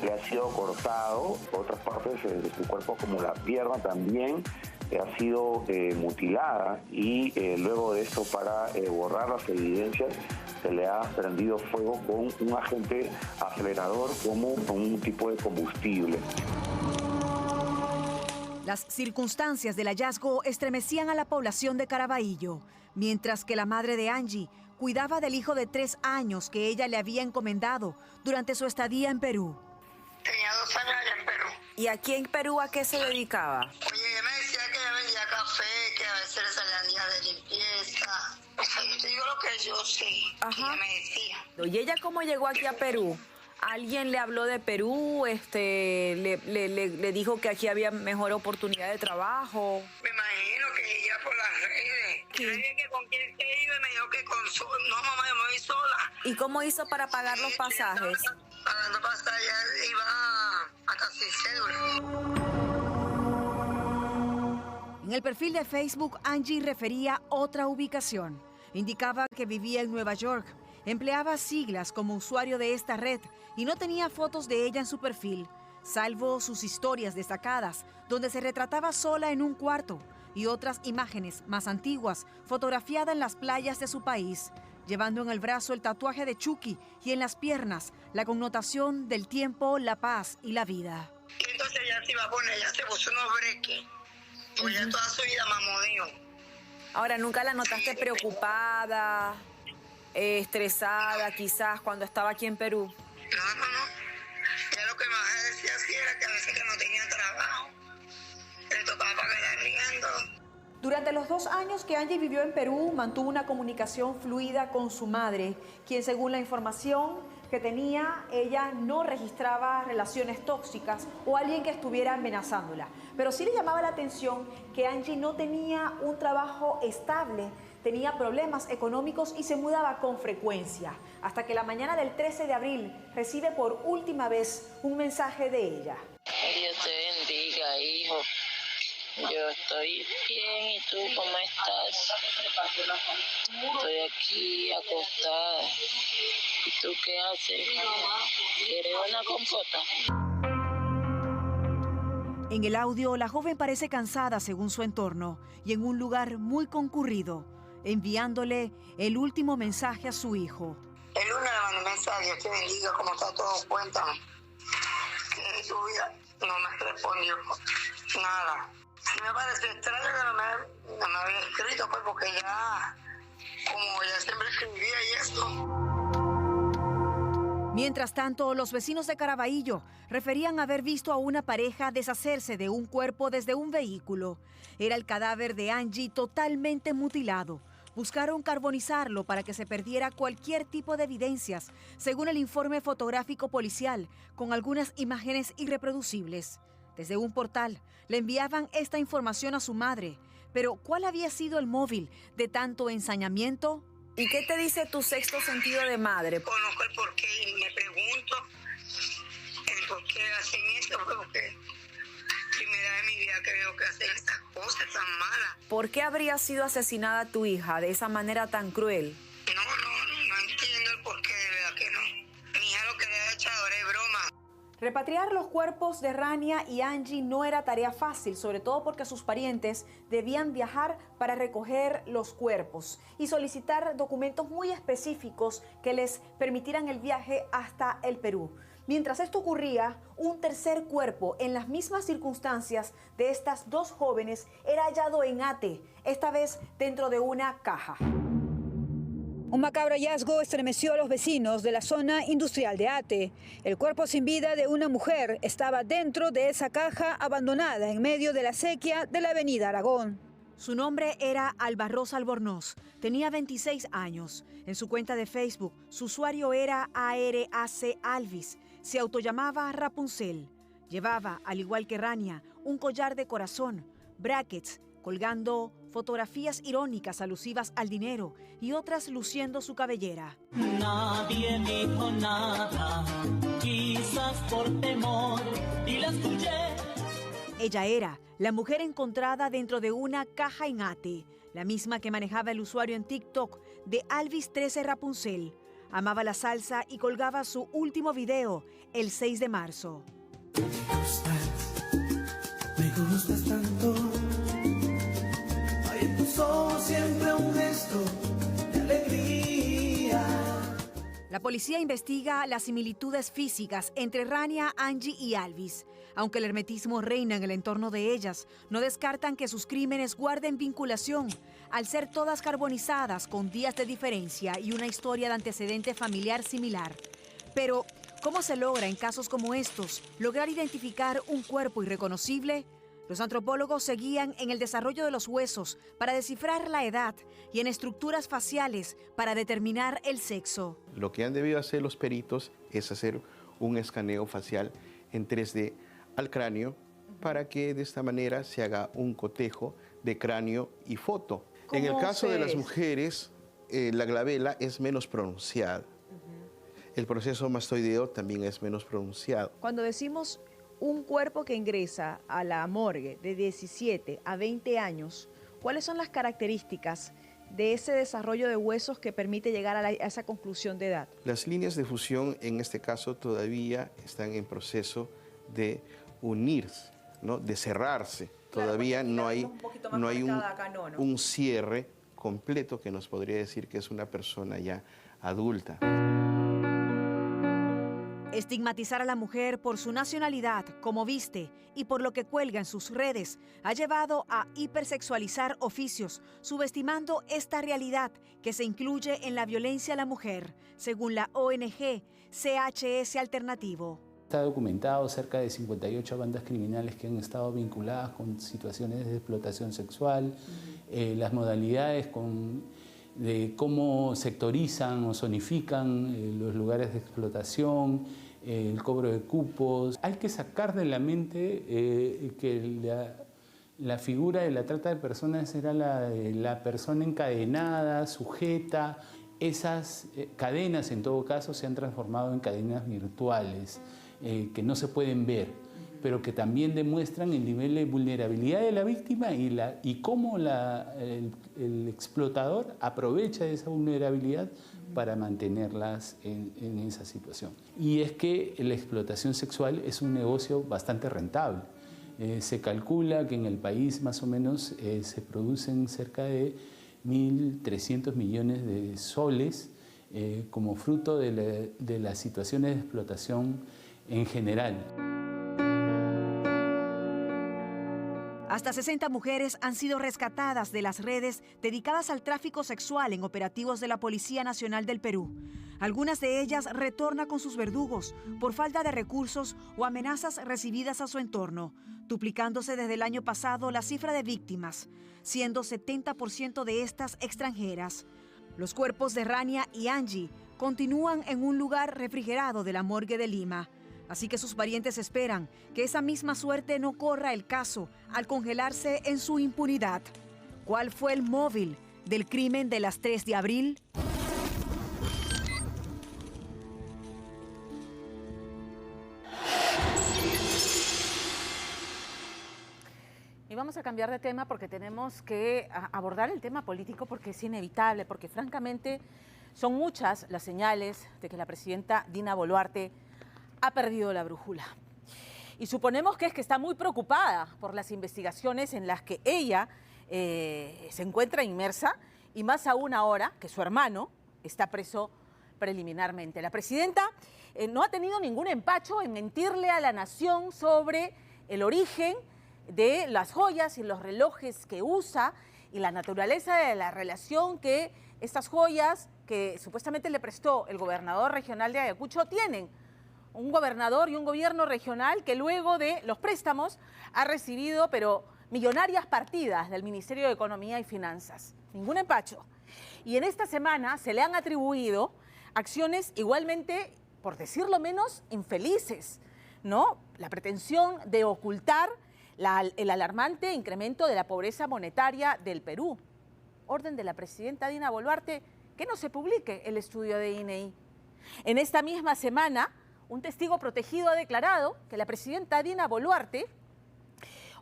le ha sido cortado, otras partes de su cuerpo como la pierna también ha sido mutilada y luego de esto, para borrar las evidencias, se le ha prendido fuego con un agente acelerador como un tipo de combustible. Las circunstancias del hallazgo estremecían a la población de Caraballo. mientras que la madre de Angie cuidaba del hijo de 3 años que ella le había encomendado durante su estadía en Perú. Tenía 2 años allá en Perú. ¿Y aquí en Perú a qué se dedicaba? Oye, ella me decía que ella vendía café, que a veces le salían días de limpieza. O sea, yo te digo lo que yo sé, que ella me decía. ¿Y ella cómo llegó aquí a Perú? ¿Alguien le habló de Perú? ¿Le dijo que aquí había mejor oportunidad de trabajo? Me imagino que ella por las redes. Yo le dije que con quién se iba y me dijo que con su... No, mamá, yo me voy sola. ¿Y cómo hizo para pagar los pasajes? Pagando pasajes, iba a casi cédula. En el perfil de Facebook, Angie refería otra ubicación. Indicaba que vivía en Nueva York. Empleaba siglas como usuario de esta red y no tenía fotos de ella en su perfil, salvo sus historias destacadas, donde se retrataba sola en un cuarto, y otras imágenes más antiguas, fotografiada en las playas de su país, llevando en el brazo el tatuaje de Chucky y en las piernas la connotación del tiempo, la paz y la vida. Y entonces ella se iba a poner, ella se puso unos breques, porque ella toda su vida mamó Dios. Ahora, ¿nunca la notaste preocupada, estresada quizás cuando estaba aquí en Perú? No. Ella lo que más decía sí era que a veces que no tenía trabajo, le tocaba pagar el arriendo. Durante los 2 años que Angie vivió en Perú, mantuvo una comunicación fluida con su madre, quien, según la información que tenía, ella no registraba relaciones tóxicas o alguien que estuviera amenazándola. Pero sí le llamaba la atención que Angie no tenía un trabajo estable, tenía problemas económicos y se mudaba con frecuencia, hasta que la mañana del 13 de abril recibe por última vez un mensaje de ella. Dios te bendiga, hijo. Yo estoy bien, ¿y tú cómo estás? Estoy aquí acostada. ¿Y tú qué haces? ¿Quieres una compota? En el audio, la joven parece cansada según su entorno y en un lugar muy concurrido, enviándole el último mensaje a su hijo. El lunes le mandé un mensaje, Dios te bendiga, ¿cómo está todo? Cuéntame. Que en tu vida no me respondió nada. Sí me pareció extraño que no me había escrito, pues, porque ya, como ella siempre escribía y esto. Mientras tanto, los vecinos de Caraballo referían haber visto a una pareja deshacerse de un cuerpo desde un vehículo. Era el cadáver de Angie totalmente mutilado. Buscaron carbonizarlo para que se perdiera cualquier tipo de evidencias, según el informe fotográfico policial, con algunas imágenes irreproducibles. Desde un portal le enviaban esta información a su madre. Pero, ¿cuál había sido el móvil de tanto ensañamiento? ¿Y qué te dice tu sexto sentido de madre? Conozco el porqué y me pregunto el por qué hacen eso, porque primera vez en mi vida que veo que hacen estas cosas tan malas. ¿Por qué habría sido asesinada tu hija de esa manera tan cruel? No entiendo el porqué, de verdad que no. Mi hija lo que le ha echado es broma. Repatriar los cuerpos de Rania y Angie no era tarea fácil, sobre todo porque sus parientes debían viajar para recoger los cuerpos y solicitar documentos muy específicos que les permitieran el viaje hasta el Perú. Mientras esto ocurría, un tercer cuerpo en las mismas circunstancias de estas 2 jóvenes era hallado en Ate, esta vez dentro de una caja. Un macabro hallazgo estremeció a los vecinos de la zona industrial de Ate. El cuerpo sin vida de una mujer estaba dentro de esa caja abandonada en medio de la sequía de la avenida Aragón. Su nombre era Alba Rosa Albornoz, tenía 26 años. En su cuenta de Facebook, su usuario era ARAC Alvis, se autollamaba Rapunzel. Llevaba, al igual que Rania, un collar de corazón, brackets, colgando fotografías irónicas alusivas al dinero y otras luciendo su cabellera. Nadie dijo nada, quizás por temor, y la escuché. Ella era la mujer encontrada dentro de una caja en Ate, la misma que manejaba el usuario en TikTok de Alvis 13 Rapunzel. Amaba la salsa y colgaba su último video el 6 de marzo. Me gustas tanto. Hay en tus ojos siempre un gesto de alegría. La policía investiga las similitudes físicas entre Rania, Angie y Alvis. Aunque el hermetismo reina en el entorno de ellas, no descartan que sus crímenes guarden vinculación, al ser todas carbonizadas con días de diferencia y una historia de antecedente familiar similar. Pero, ¿cómo se logra en casos como estos lograr identificar un cuerpo irreconocible? Los antropólogos se guían en el desarrollo de los huesos para descifrar la edad y en estructuras faciales para determinar el sexo. Lo que han debido hacer los peritos es hacer un escaneo facial en 3D al cráneo para que de esta manera se haga un cotejo de cráneo y foto. En el caso de las mujeres, la glabela es menos pronunciada. El proceso mastoideo también es menos pronunciado. Cuando decimos un cuerpo que ingresa a la morgue de 17 a 20 años, ¿cuáles son las características de ese desarrollo de huesos que permite llegar a esa conclusión de edad? Las líneas de fusión en este caso todavía están en proceso de unirse, ¿no? De cerrarse. Todavía no hay un cierre completo que nos podría decir que es una persona ya adulta. Estigmatizar a la mujer por su nacionalidad, como viste y por lo que cuelga en sus redes ha llevado a hipersexualizar oficios, subestimando esta realidad que se incluye en la violencia a la mujer, según la ONG CHS Alternativo. Está documentado cerca de 58 bandas criminales que han estado vinculadas con situaciones de explotación sexual, las modalidades de cómo sectorizan o zonifican los lugares de explotación, el cobro de cupos. Hay que sacar de la mente que la figura de la trata de personas era la de la persona encadenada, sujeta. Esas cadenas, en todo caso, se han transformado en cadenas virtuales que no se pueden ver, pero que también demuestran el nivel de vulnerabilidad de la víctima y cómo el explotador aprovecha esa vulnerabilidad para mantenerlas en esa situación. Y es que la explotación sexual es un negocio bastante rentable. Se calcula que en el país más o menos se producen cerca de 1.300 millones de soles como fruto de las situaciones de explotación en general. Hasta 60 mujeres han sido rescatadas de las redes dedicadas al tráfico sexual en operativos de la Policía Nacional del Perú. Algunas de ellas retornan con sus verdugos por falta de recursos o amenazas recibidas a su entorno, duplicándose desde el año pasado la cifra de víctimas, siendo 70% de estas extranjeras. Los cuerpos de Rania y Angie continúan en un lugar refrigerado de la morgue de Lima. Así que sus parientes esperan que esa misma suerte no corra el caso al congelarse en su impunidad. ¿Cuál fue el móvil del crimen de las 3 de abril? Y vamos a cambiar de tema porque tenemos que abordar el tema político porque es inevitable, porque francamente son muchas las señales de que la presidenta Dina Boluarte ha perdido la brújula. Y suponemos que es que está muy preocupada por las investigaciones en las que ella se encuentra inmersa y más aún ahora que su hermano está preso preliminarmente. La presidenta no ha tenido ningún empacho en mentirle a la nación sobre el origen de las joyas y los relojes que usa y la naturaleza de la relación que estas joyas que supuestamente le prestó el gobernador regional de Ayacucho tienen. Un gobernador y un gobierno regional que luego de los préstamos ha recibido, pero millonarias partidas del Ministerio de Economía y Finanzas. Ningún empacho. Y en esta semana se le han atribuido acciones igualmente, por decirlo menos, infelices, ¿no? La pretensión de ocultar el alarmante incremento de la pobreza monetaria del Perú. Orden de la presidenta Dina Boluarte que no se publique el estudio de INEI. En esta misma semana, un testigo protegido ha declarado que la presidenta Dina Boluarte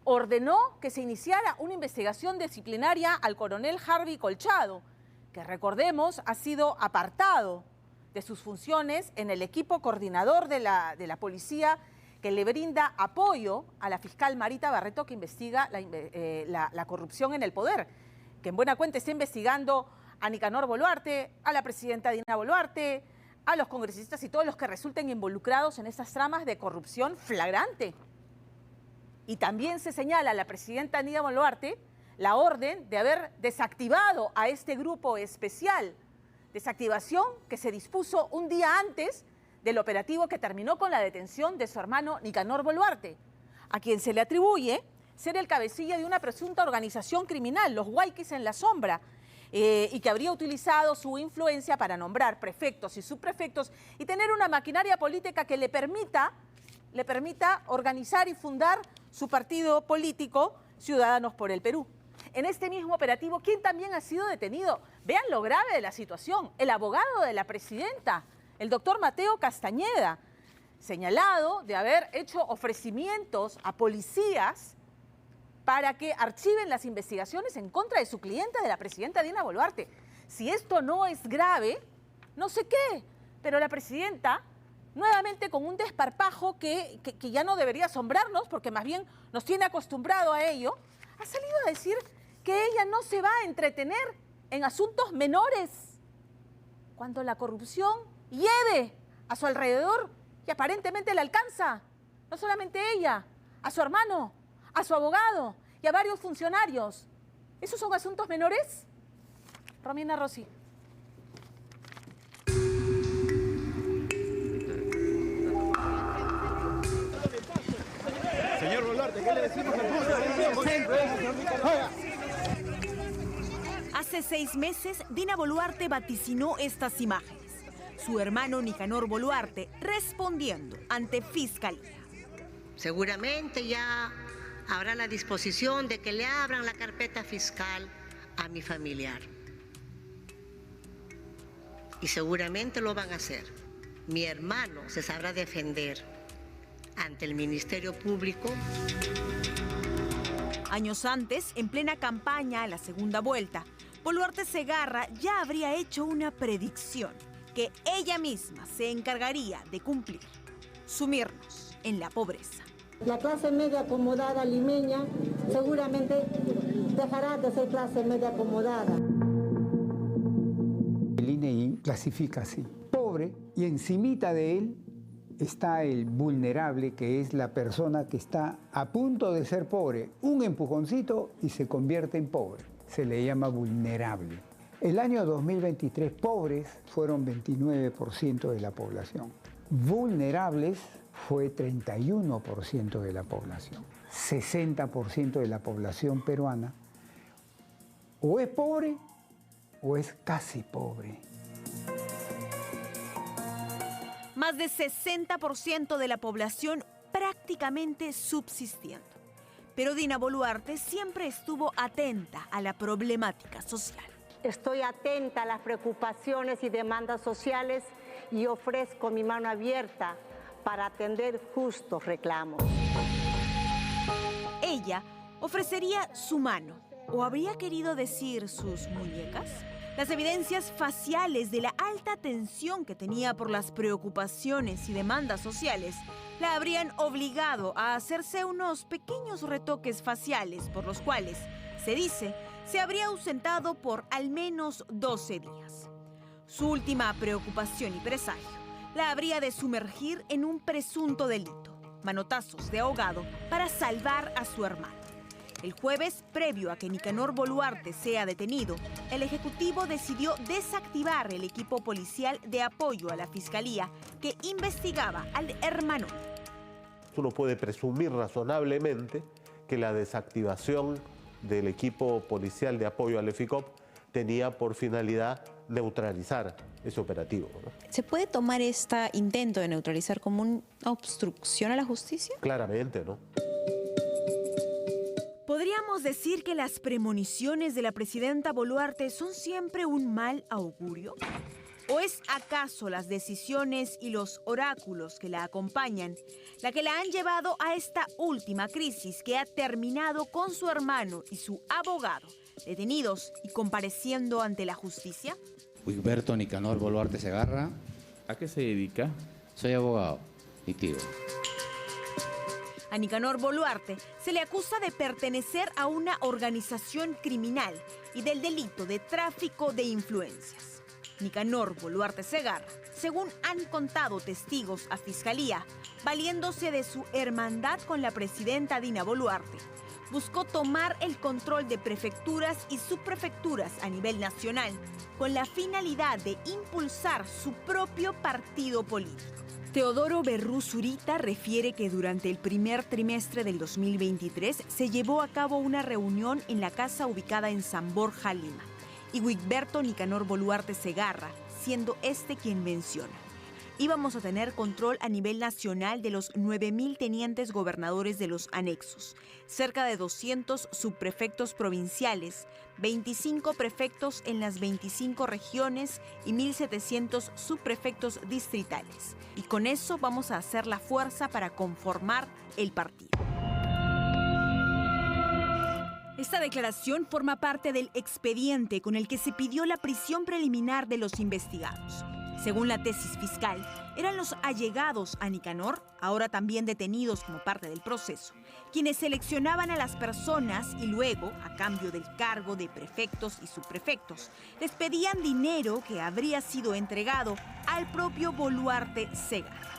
ordenó que se iniciara una investigación disciplinaria al coronel Harvey Colchado, que recordemos ha sido apartado de sus funciones en el equipo coordinador de la policía que le brinda apoyo a la fiscal Marita Barreto que investiga la corrupción en el poder, que en buena cuenta está investigando a Nicanor Boluarte, a la presidenta Dina Boluarte, a los congresistas y todos los que resulten involucrados en estas tramas de corrupción flagrante. Y también se señala a la presidenta Dina Boluarte la orden de haber desactivado a este grupo especial. Desactivación que se dispuso un día antes del operativo que terminó con la detención de su hermano Nicanor Boluarte, a quien se le atribuye ser el cabecilla de una presunta organización criminal, los Huayquis en la Sombra, y que habría utilizado su influencia para nombrar prefectos y subprefectos y tener una maquinaria política que le permita organizar y fundar su partido político, Ciudadanos por el Perú. En este mismo operativo, ¿quién también ha sido detenido? Vean lo grave de la situación. El abogado de la presidenta, el doctor Mateo Castañeda, señalado de haber hecho ofrecimientos a policías para que archiven las investigaciones en contra de su clienta, de la presidenta Dina Boluarte. Si esto no es grave, no sé qué, pero la presidenta, nuevamente con un desparpajo que ya no debería asombrarnos, porque más bien nos tiene acostumbrado a ello, ha salido a decir que ella no se va a entretener en asuntos menores, cuando la corrupción lleve a su alrededor y aparentemente le alcanza, no solamente ella, a su hermano, a su abogado y a varios funcionarios. ¿Esos son asuntos menores? Romina Rossi. Señor Boluarte, ¿qué le decimos al Hace 6 meses, Dina Boluarte vaticinó estas imágenes. Su hermano Nicanor Boluarte respondiendo ante Fiscalía. Seguramente ya habrá la disposición de que le abran la carpeta fiscal a mi familiar. Y seguramente lo van a hacer. Mi hermano se sabrá defender ante el Ministerio Público. Años antes, en plena campaña a la segunda vuelta, Boluarte Segarra ya habría hecho una predicción que ella misma se encargaría de cumplir: sumirnos en la pobreza. La clase media acomodada limeña seguramente dejará de ser clase media acomodada. El INEI clasifica así: pobre, y encimita de él está el vulnerable, que es la persona que está a punto de ser pobre. Un empujoncito y se convierte en pobre. Se le llama vulnerable. El año 2023, pobres fueron 29% de la población. Vulnerables fue 31% de la población. 60% de la población peruana o es pobre o es casi pobre. Más de 60% de la población prácticamente subsistiendo. Pero Dina Boluarte siempre estuvo atenta a la problemática social. Estoy atenta a las preocupaciones y demandas sociales y ofrezco mi mano abierta para atender justos reclamos. Ella ofrecería su mano, o habría querido decir sus muñecas. Las evidencias faciales de la alta tensión que tenía por las preocupaciones y demandas sociales la habrían obligado a hacerse unos pequeños retoques faciales por los cuales, se dice, se habría ausentado por al menos 12 días. Su última preocupación y presagio la habría de sumergir en un presunto delito, manotazos de ahogado, para salvar a su hermano. El jueves, previo a que Nicanor Boluarte sea detenido, el Ejecutivo decidió desactivar el equipo policial de apoyo a la Fiscalía que investigaba al hermano. Uno puede presumir razonablemente que la desactivación del equipo policial de apoyo al EFICOP tenía por finalidad neutralizar ese operativo, ¿no? ¿Se puede tomar este intento de neutralizar como una obstrucción a la justicia? Claramente, ¿no? ¿Podríamos decir que las premoniciones de la presidenta Boluarte son siempre un mal augurio? ¿O es acaso las decisiones y los oráculos que la acompañan la que la han llevado a esta última crisis que ha terminado con su hermano y su abogado detenidos y compareciendo ante la justicia? Wigberto Nicanor Boluarte Segarra. ¿A qué se dedica? Soy abogado y tío. A Nicanor Boluarte se le acusa de pertenecer a una organización criminal y del delito de tráfico de influencias. Nicanor Boluarte Segarra según han contado testigos a Fiscalía, valiéndose de su hermandad con la presidenta Dina Boluarte, buscó tomar el control de prefecturas y subprefecturas a nivel nacional con la finalidad de impulsar su propio partido político. Teodoro Berrú Zurita refiere que durante el primer trimestre del 2023 se llevó a cabo una reunión en la casa ubicada en San Borja, Lima, y Wigberto Nicanor Boluarte Segarra, siendo este quien menciona: íbamos a tener control a nivel nacional de los 9.000 tenientes gobernadores de los anexos, cerca de 200 subprefectos provinciales, 25 prefectos en las 25 regiones y 1.700 subprefectos distritales. Y con eso vamos a hacer la fuerza para conformar el partido. Esta declaración forma parte del expediente con el que se pidió la prisión preliminar de los investigados. Según la tesis fiscal, eran los allegados a Nicanor, ahora también detenidos como parte del proceso, quienes seleccionaban a las personas y luego, a cambio del cargo de prefectos y subprefectos, les pedían dinero que habría sido entregado al propio Boluarte Segarra.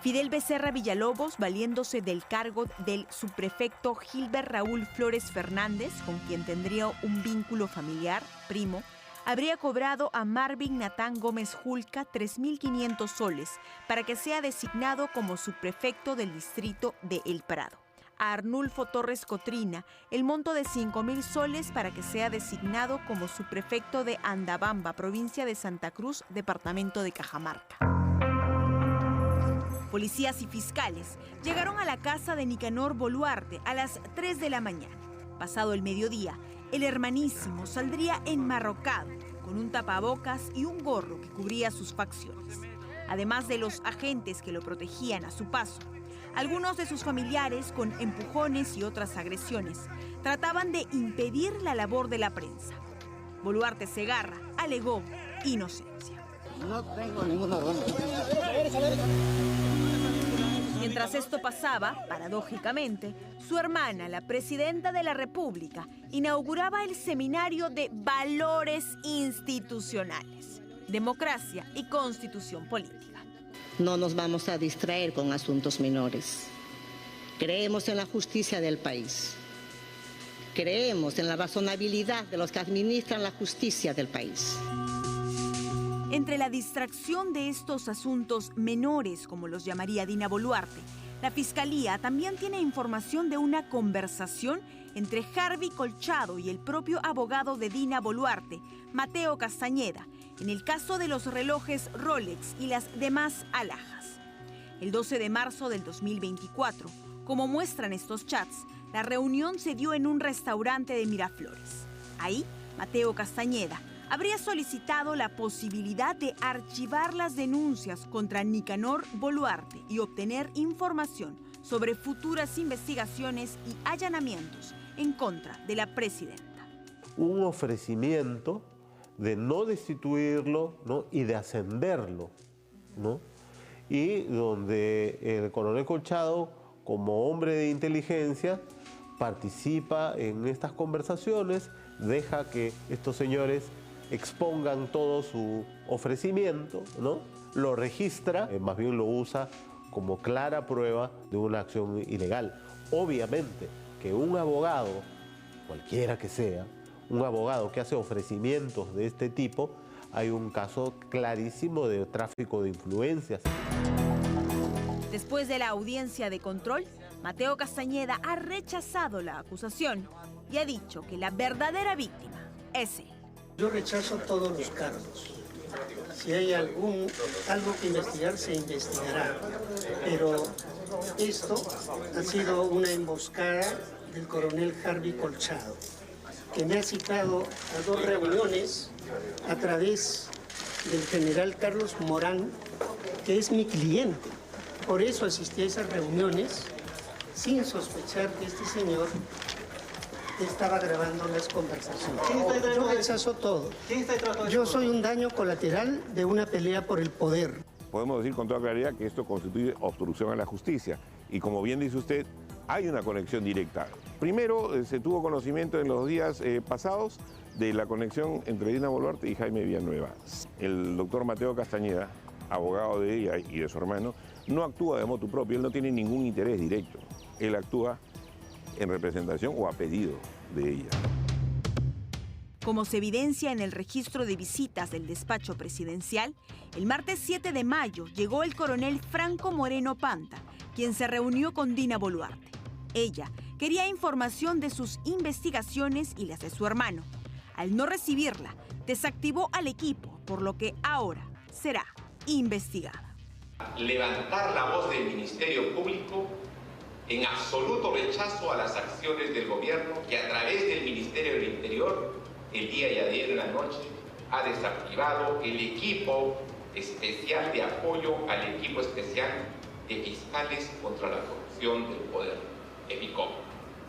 Fidel Becerra Villalobos, valiéndose del cargo del subprefecto Gilbert Raúl Flores Fernández, con quien tendría un vínculo familiar, primo, habría cobrado a Marvin Natán Gómez Julca 3.500 soles para que sea designado como subprefecto del distrito de El Prado. A Arnulfo Torres Cotrina, el monto de 5.000 soles para que sea designado como subprefecto de Andabamba, provincia de Santa Cruz, departamento de Cajamarca. Policías y fiscales llegaron a la casa de Nicanor Boluarte a las 3 de la mañana. Pasado el mediodía, el hermanísimo saldría enmarrocado, con un tapabocas y un gorro que cubría sus facciones. Además de los agentes que lo protegían a su paso, algunos de sus familiares, con empujones y otras agresiones, trataban de impedir la labor de la prensa. Boluarte Segarra alegó inocencia. No tengo ninguna razón. Mientras esto pasaba, paradójicamente, su hermana, la presidenta de la República, inauguraba el seminario de valores institucionales, democracia y constitución política. No nos vamos a distraer con asuntos menores. Creemos en la justicia del país. Creemos en la razonabilidad de los que administran la justicia del país. Entre la distracción de estos asuntos menores, como los llamaría Dina Boluarte, la Fiscalía también tiene información de una conversación entre Harvey Colchado y el propio abogado de Dina Boluarte, Mateo Castañeda, en el caso de los relojes Rolex y las demás alhajas. El 12 de marzo del 2024, como muestran estos chats, la reunión se dio en un restaurante de Miraflores. Ahí, Mateo Castañeda habría solicitado la posibilidad de archivar las denuncias contra Nicanor Boluarte y obtener información sobre futuras investigaciones y allanamientos en contra de la presidenta. Un ofrecimiento de no destituirlo, ¿no?, y de ascenderlo, ¿no? Y donde el coronel Colchado, como hombre de inteligencia, participa en estas conversaciones, deja que estos señores expongan todo su ofrecimiento, ¿no? Lo registra, más bien lo usa como clara prueba de una acción ilegal. Obviamente que un abogado, cualquiera que sea, un abogado que hace ofrecimientos de este tipo, hay un caso clarísimo de tráfico de influencias. Después de la audiencia de control, Mateo Castañeda ha rechazado la acusación y ha dicho que la verdadera víctima es él. Yo rechazo todos los cargos. Si hay algo que investigar, se investigará. Pero esto ha sido una emboscada del coronel Harvey Colchado, que me ha citado a 2 reuniones a través del general Carlos Morán, que es mi cliente. Por eso asistí a esas reuniones sin sospechar que este señor estaba grabando las conversaciones. Yo rechazo todo. Yo soy un daño colateral de una pelea por el poder. Podemos decir con toda claridad que esto constituye obstrucción a la justicia. Y como bien dice usted, hay una conexión directa. Primero, se tuvo conocimiento en los días pasados de la conexión entre Dina Boluarte y Jaime Villanueva. El doctor Mateo Castañeda abogado de ella y de su hermano, no actúa de motu propio, él no tiene ningún interés directo. Él actúa en representación o a pedido de ella. Como se evidencia en el registro de visitas del despacho presidencial, el martes 7 de mayo llegó el coronel Franco Moreno Panta, quien se reunió con Dina Boluarte. Ella quería información de sus investigaciones y las de su hermano. Al no recibirla, desactivó al equipo, por lo que ahora será investigada. Levantar la voz del Ministerio Público en absoluto rechazo a las acciones del gobierno que a través del Ministerio del Interior, el día y ayer en la noche, ha desactivado el equipo especial de apoyo al equipo especial de fiscales contra la corrupción del poder, EFICOP.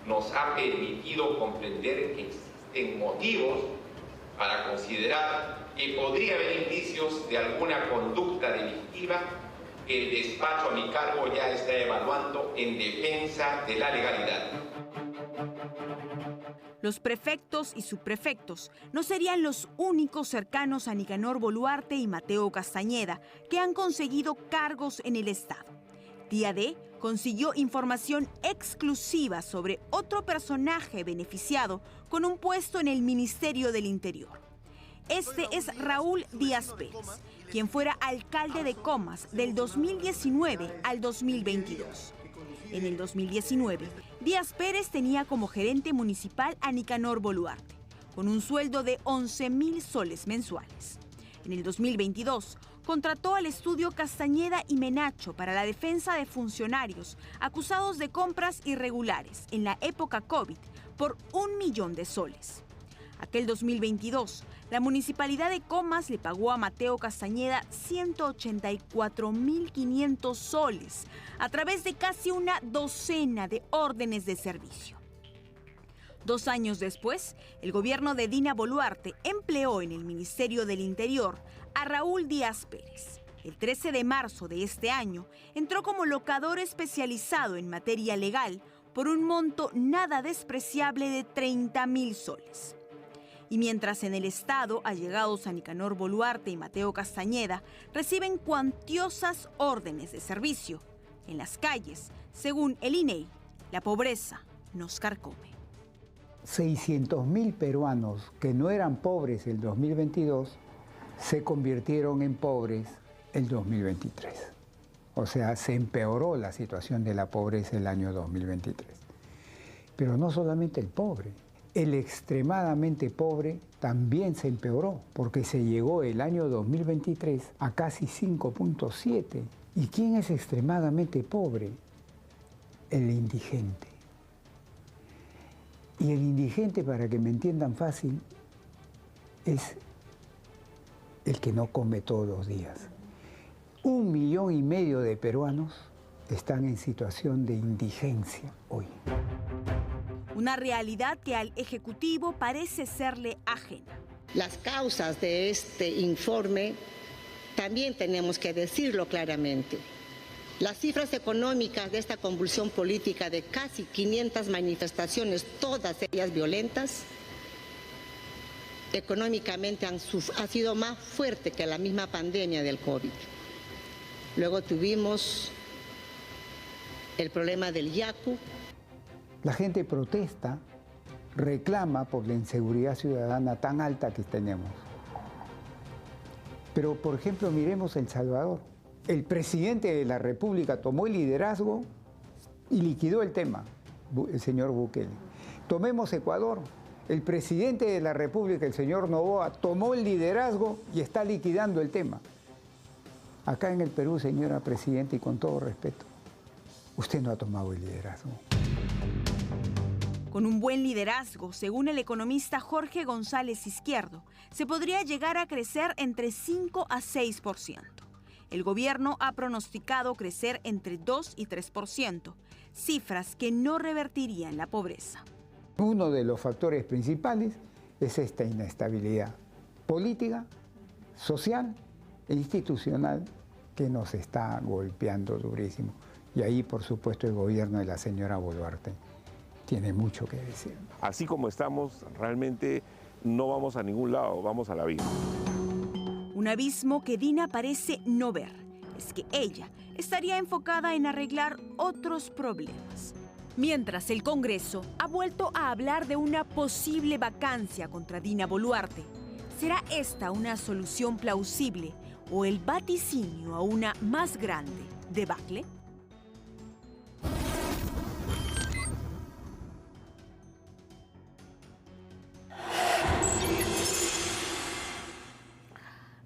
Nos ha permitido comprender que existen motivos para considerar que podría haber indicios de alguna conducta delictiva que el despacho a mi cargo ya está evaluando en defensa de la legalidad. Los prefectos y subprefectos no serían los únicos cercanos a Nicanor Boluarte y Mateo Castañeda que han conseguido cargos en el Estado. Día D consiguió información exclusiva sobre otro personaje beneficiado con un puesto en el Ministerio del Interior. Este es Raúl Díaz Pérez, quien fuera alcalde de Comas del 2019 al 2022. En el 2019, Díaz Pérez tenía como gerente municipal a Nicanor Boluarte, con un sueldo de 11.000 soles mensuales. En el 2022, contrató al estudio Castañeda y Menacho para la defensa de funcionarios acusados de compras irregulares en la época COVID por 1 millón de soles. Aquel 2022, la Municipalidad de Comas le pagó a Mateo Castañeda 184.500 soles a través de casi una docena de órdenes de servicio. 2 años después, el gobierno de Dina Boluarte empleó en el Ministerio del Interior a Raúl Díaz Pérez. El 13 de marzo de este año, entró como locador especializado en materia legal por un monto nada despreciable de 30.000 soles. Y mientras en el Estado, allegados a Nicanor Boluarte y Mateo Castañeda reciben cuantiosas órdenes de servicio, en las calles, según el INEI, la pobreza nos carcome. 600.000 peruanos que no eran pobres el 2022 se convirtieron en pobres el 2023. O sea, se empeoró la situación de la pobreza el año 2023. Pero no solamente el pobre. El extremadamente pobre también se empeoró, porque se llegó el año 2023 a casi 5.7. ¿Y quién es extremadamente pobre? El indigente. Y el indigente, para que me entiendan fácil, es el que no come todos los días. 1,5 millones de peruanos están en situación de indigencia hoy. Una realidad que al Ejecutivo parece serle ajena. Las causas de este informe también tenemos que decirlo claramente. Las cifras económicas de esta convulsión política de casi 500 manifestaciones, todas ellas violentas, económicamente ha sido más fuerte que la misma pandemia del COVID. Luego tuvimos el problema del Yaku. La gente protesta, reclama por la inseguridad ciudadana tan alta que tenemos. Pero, por ejemplo, miremos El Salvador. El presidente de la República tomó el liderazgo y liquidó el tema, el señor Bukele. Tomemos Ecuador. El presidente de la República, el señor Noboa, tomó el liderazgo y está liquidando el tema. Acá en el Perú, señora presidenta, y con todo respeto, usted no ha tomado el liderazgo. Con un buen liderazgo, según el economista Jorge González Izquierdo, se podría llegar a crecer entre 5 a 6%. El gobierno ha pronosticado crecer entre 2 y 3%, cifras que no revertirían la pobreza. Uno de los factores principales es esta inestabilidad política, social e institucional que nos está golpeando durísimo. Y ahí, por supuesto, el gobierno de la señora Boluarte tiene mucho que decir. Así como estamos, realmente no vamos a ningún lado, vamos a la vida. Un abismo que Dina parece no ver. Es que ella estaría enfocada en arreglar otros problemas. Mientras el Congreso ha vuelto a hablar de una posible vacancia contra Dina Boluarte. ¿Será esta una solución plausible o el vaticinio a una más grande debacle?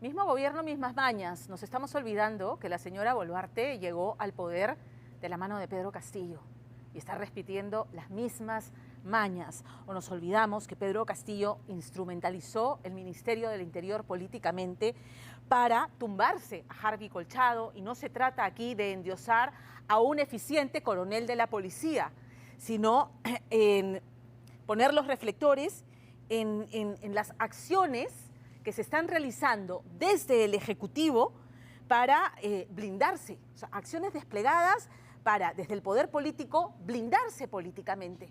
Mismo gobierno, mismas mañas. Nos estamos olvidando que la señora Boluarte llegó al poder de la mano de Pedro Castillo y está repitiendo las mismas mañas. O nos olvidamos que Pedro Castillo instrumentalizó el Ministerio del Interior políticamente para tumbarse a Harvey Colchado, y no se trata aquí de endiosar a un eficiente coronel de la policía, sino en poner los reflectores en las acciones que se están realizando desde el Ejecutivo para blindarse, o sea, acciones desplegadas para, desde el poder político, blindarse políticamente.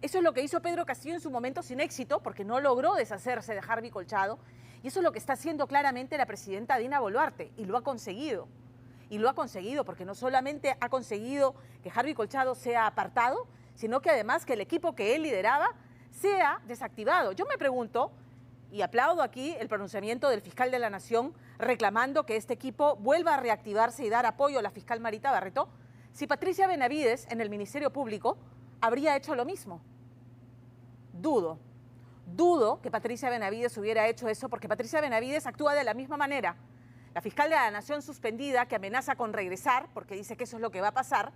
Eso es lo que hizo Pedro Castillo en su momento sin éxito, porque no logró deshacerse de Harvey Colchado, y eso es lo que está haciendo claramente la presidenta Dina Boluarte, y lo ha conseguido. Y lo ha conseguido porque no solamente ha conseguido que Harvey Colchado sea apartado, sino que además que el equipo que él lideraba sea desactivado. Yo me pregunto, y aplaudo aquí el pronunciamiento del fiscal de la Nación reclamando que este equipo vuelva a reactivarse y dar apoyo a la fiscal Marita Barreto, si Patricia Benavides en el Ministerio Público habría hecho lo mismo. Dudo que Patricia Benavides hubiera hecho eso, porque Patricia Benavides actúa de la misma manera. La fiscal de la Nación suspendida, que amenaza con regresar, porque dice que eso es lo que va a pasar,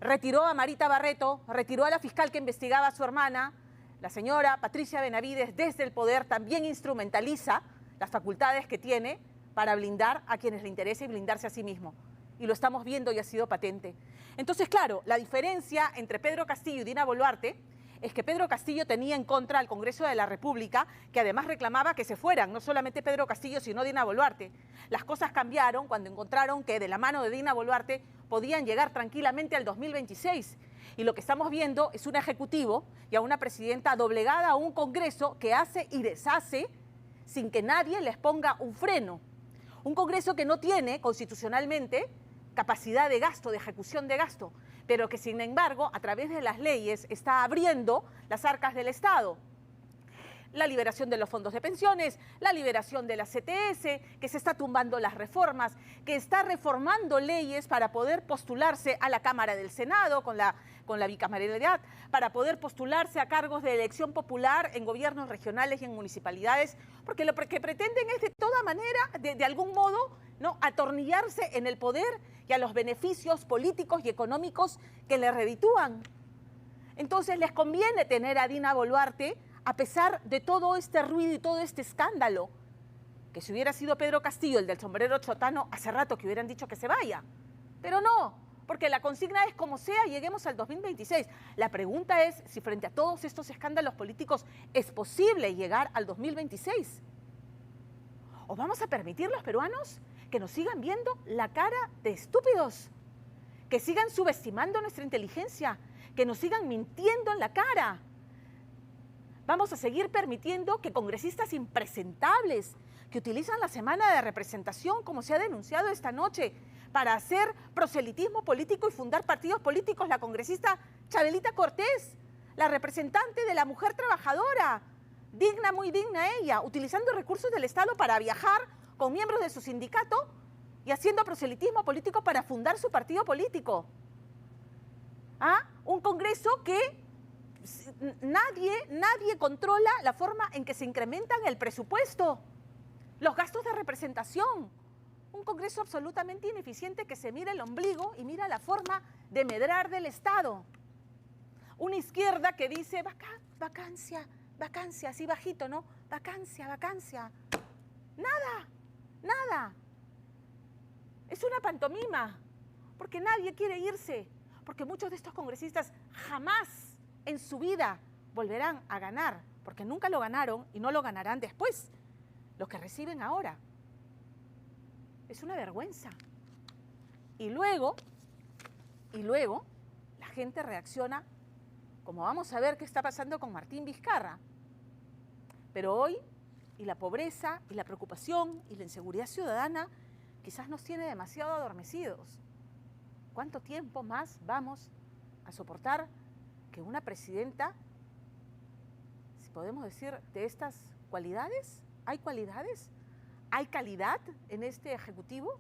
retiró a Marita Barreto, retiró a la fiscal que investigaba a su hermana. La señora Patricia Benavides, desde el poder, también instrumentaliza las facultades que tiene para blindar a quienes le interesa y blindarse a sí mismo. Y lo estamos viendo y ha sido patente. Entonces, claro, la diferencia entre Pedro Castillo y Dina Boluarte es que Pedro Castillo tenía en contra al Congreso de la República, que además reclamaba que se fueran, no solamente Pedro Castillo, sino Dina Boluarte. Las cosas cambiaron cuando encontraron que de la mano de Dina Boluarte podían llegar tranquilamente al 2026. Y lo que estamos viendo es un ejecutivo y a una presidenta doblegada a un Congreso que hace y deshace sin que nadie les ponga un freno. Un Congreso que no tiene constitucionalmente capacidad de gasto, de ejecución de gasto, pero que sin embargo a través de las leyes está abriendo las arcas del Estado. La liberación de los fondos de pensiones, la liberación de la CTS, que se está tumbando las reformas, que está reformando leyes para poder postularse a la Cámara del Senado con la bicameralidad, para poder postularse a cargos de elección popular en gobiernos regionales y en municipalidades, porque lo que pretenden es de toda manera, de algún modo, ¿no?, atornillarse en el poder y a los beneficios políticos y económicos que le reditúan. Entonces les conviene tener a Dina Boluarte a pesar de todo este ruido y todo este escándalo, que si hubiera sido Pedro Castillo, el del sombrero chotano, hace rato que hubieran dicho que se vaya. Pero no, porque la consigna es como sea, lleguemos al 2026. La pregunta es si frente a todos estos escándalos políticos es posible llegar al 2026. ¿O vamos a permitir los peruanos que nos sigan viendo la cara de estúpidos? Que sigan subestimando nuestra inteligencia, que nos sigan mintiendo en la cara. Vamos a seguir permitiendo que congresistas impresentables, que utilizan la semana de representación, como se ha denunciado esta noche, para hacer proselitismo político y fundar partidos políticos, la congresista Chabelita Cortés, la representante de la mujer trabajadora, digna, muy digna ella, utilizando recursos del Estado para viajar con miembros de su sindicato y haciendo proselitismo político para fundar su partido político. Un Congreso que nadie controla la forma en que se incrementan el presupuesto, los gastos de representación. Un Congreso absolutamente ineficiente que se mira el ombligo y mira la forma de medrar del Estado. Una izquierda que dice vacancia, vacancia, así bajito, ¿no? Vacancia, vacancia. Nada. Es una pantomima, porque nadie quiere irse, porque muchos de estos congresistas jamás en su vida volverán a ganar, porque nunca lo ganaron y no lo ganarán después, los que reciben ahora. Es una vergüenza. Y luego, la gente reacciona, como vamos a ver qué está pasando con Martín Vizcarra. Pero hoy y la pobreza y la preocupación y la inseguridad ciudadana quizás nos tiene demasiado adormecidos. ¿Cuánto tiempo más vamos a soportar que una presidenta, si podemos decir, de estas cualidades? ¿Hay cualidades? ¿Hay calidad en este Ejecutivo?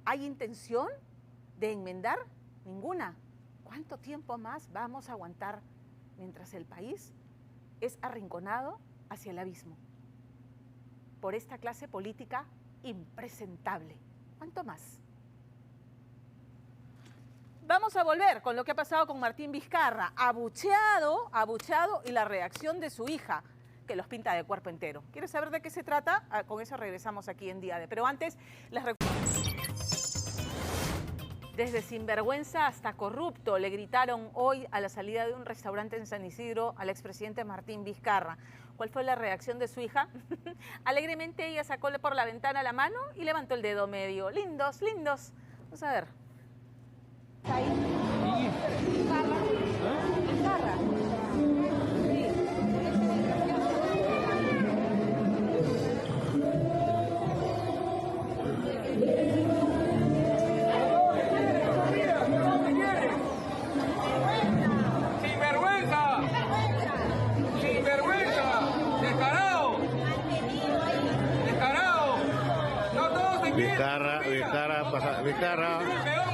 ¿Hay intención de enmendar? Ninguna. ¿Cuánto tiempo más vamos a aguantar mientras el país es arrinconado hacia el abismo por esta clase política impresentable? ¿Cuánto más? Vamos a volver con lo que ha pasado con Martín Vizcarra, abucheado, y la reacción de su hija, que los pinta de cuerpo entero. ¿Quieres saber de qué se trata? Con eso regresamos aquí en Día de. Pero antes, desde sinvergüenza hasta corrupto, le gritaron hoy a la salida de un restaurante en San Isidro al expresidente Martín Vizcarra. ¿Cuál fue la reacción de su hija? Alegremente ella sacó por la ventana la mano y levantó el dedo medio. Lindos, lindos. Vamos a ver. Vizcarra. Vizcarra,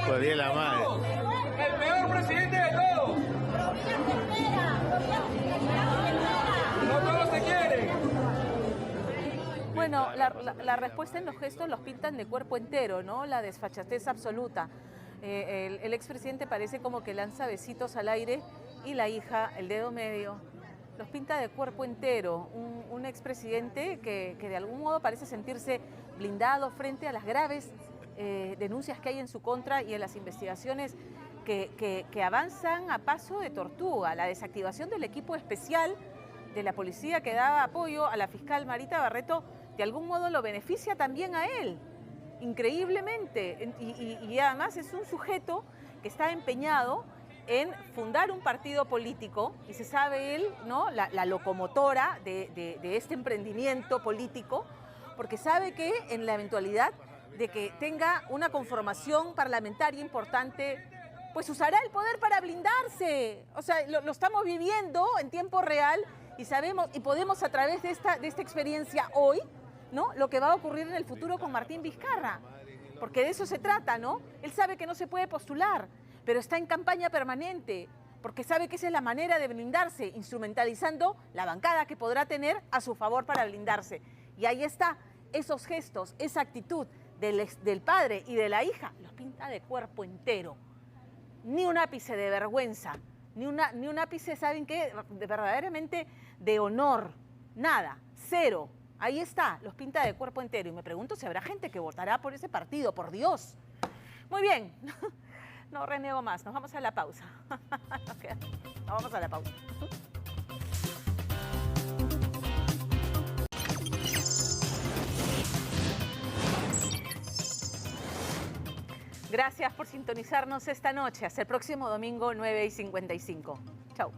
por Día de la Madre. El peor presidente de todos. No todos se quieren. Bueno, la respuesta en los gestos los pintan de cuerpo entero, ¿no? La desfachatez absoluta. El expresidente parece como que lanza besitos al aire y la hija, el dedo medio, los pinta de cuerpo entero. Un expresidente que de algún modo parece sentirse blindado frente a las graves denuncias que hay en su contra y en las investigaciones que avanzan a paso de tortuga. La desactivación del equipo especial de la policía que daba apoyo a la fiscal Marita Barreto de algún modo lo beneficia también a él, increíblemente. Y además es un sujeto que está empeñado en fundar un partido político y se sabe él, ¿no?, la locomotora de este emprendimiento político, porque sabe que en la eventualidad de que tenga una conformación parlamentaria importante, pues usará el poder para blindarse. O sea, lo estamos viviendo en tiempo real y sabemos y podemos a través de esta experiencia hoy, ¿no?, lo que va a ocurrir en el futuro con Martín Vizcarra, porque de eso se trata, ¿no? Él sabe que no se puede postular, pero está en campaña permanente, porque sabe que esa es la manera de blindarse, instrumentalizando la bancada que podrá tener a su favor para blindarse. Y ahí está, esos gestos, esa actitud del padre y de la hija, los pinta de cuerpo entero. Ni un ápice de vergüenza, ni un ápice, ¿saben qué?, verdaderamente de honor, nada, cero. Ahí está, los pinta de cuerpo entero. Y me pregunto si habrá gente que votará por ese partido, por Dios. Muy bien, no renego más, nos vamos a la pausa. Nos vamos a la pausa. Gracias por sintonizarnos esta noche. Hasta el próximo domingo, 9:55. Chau.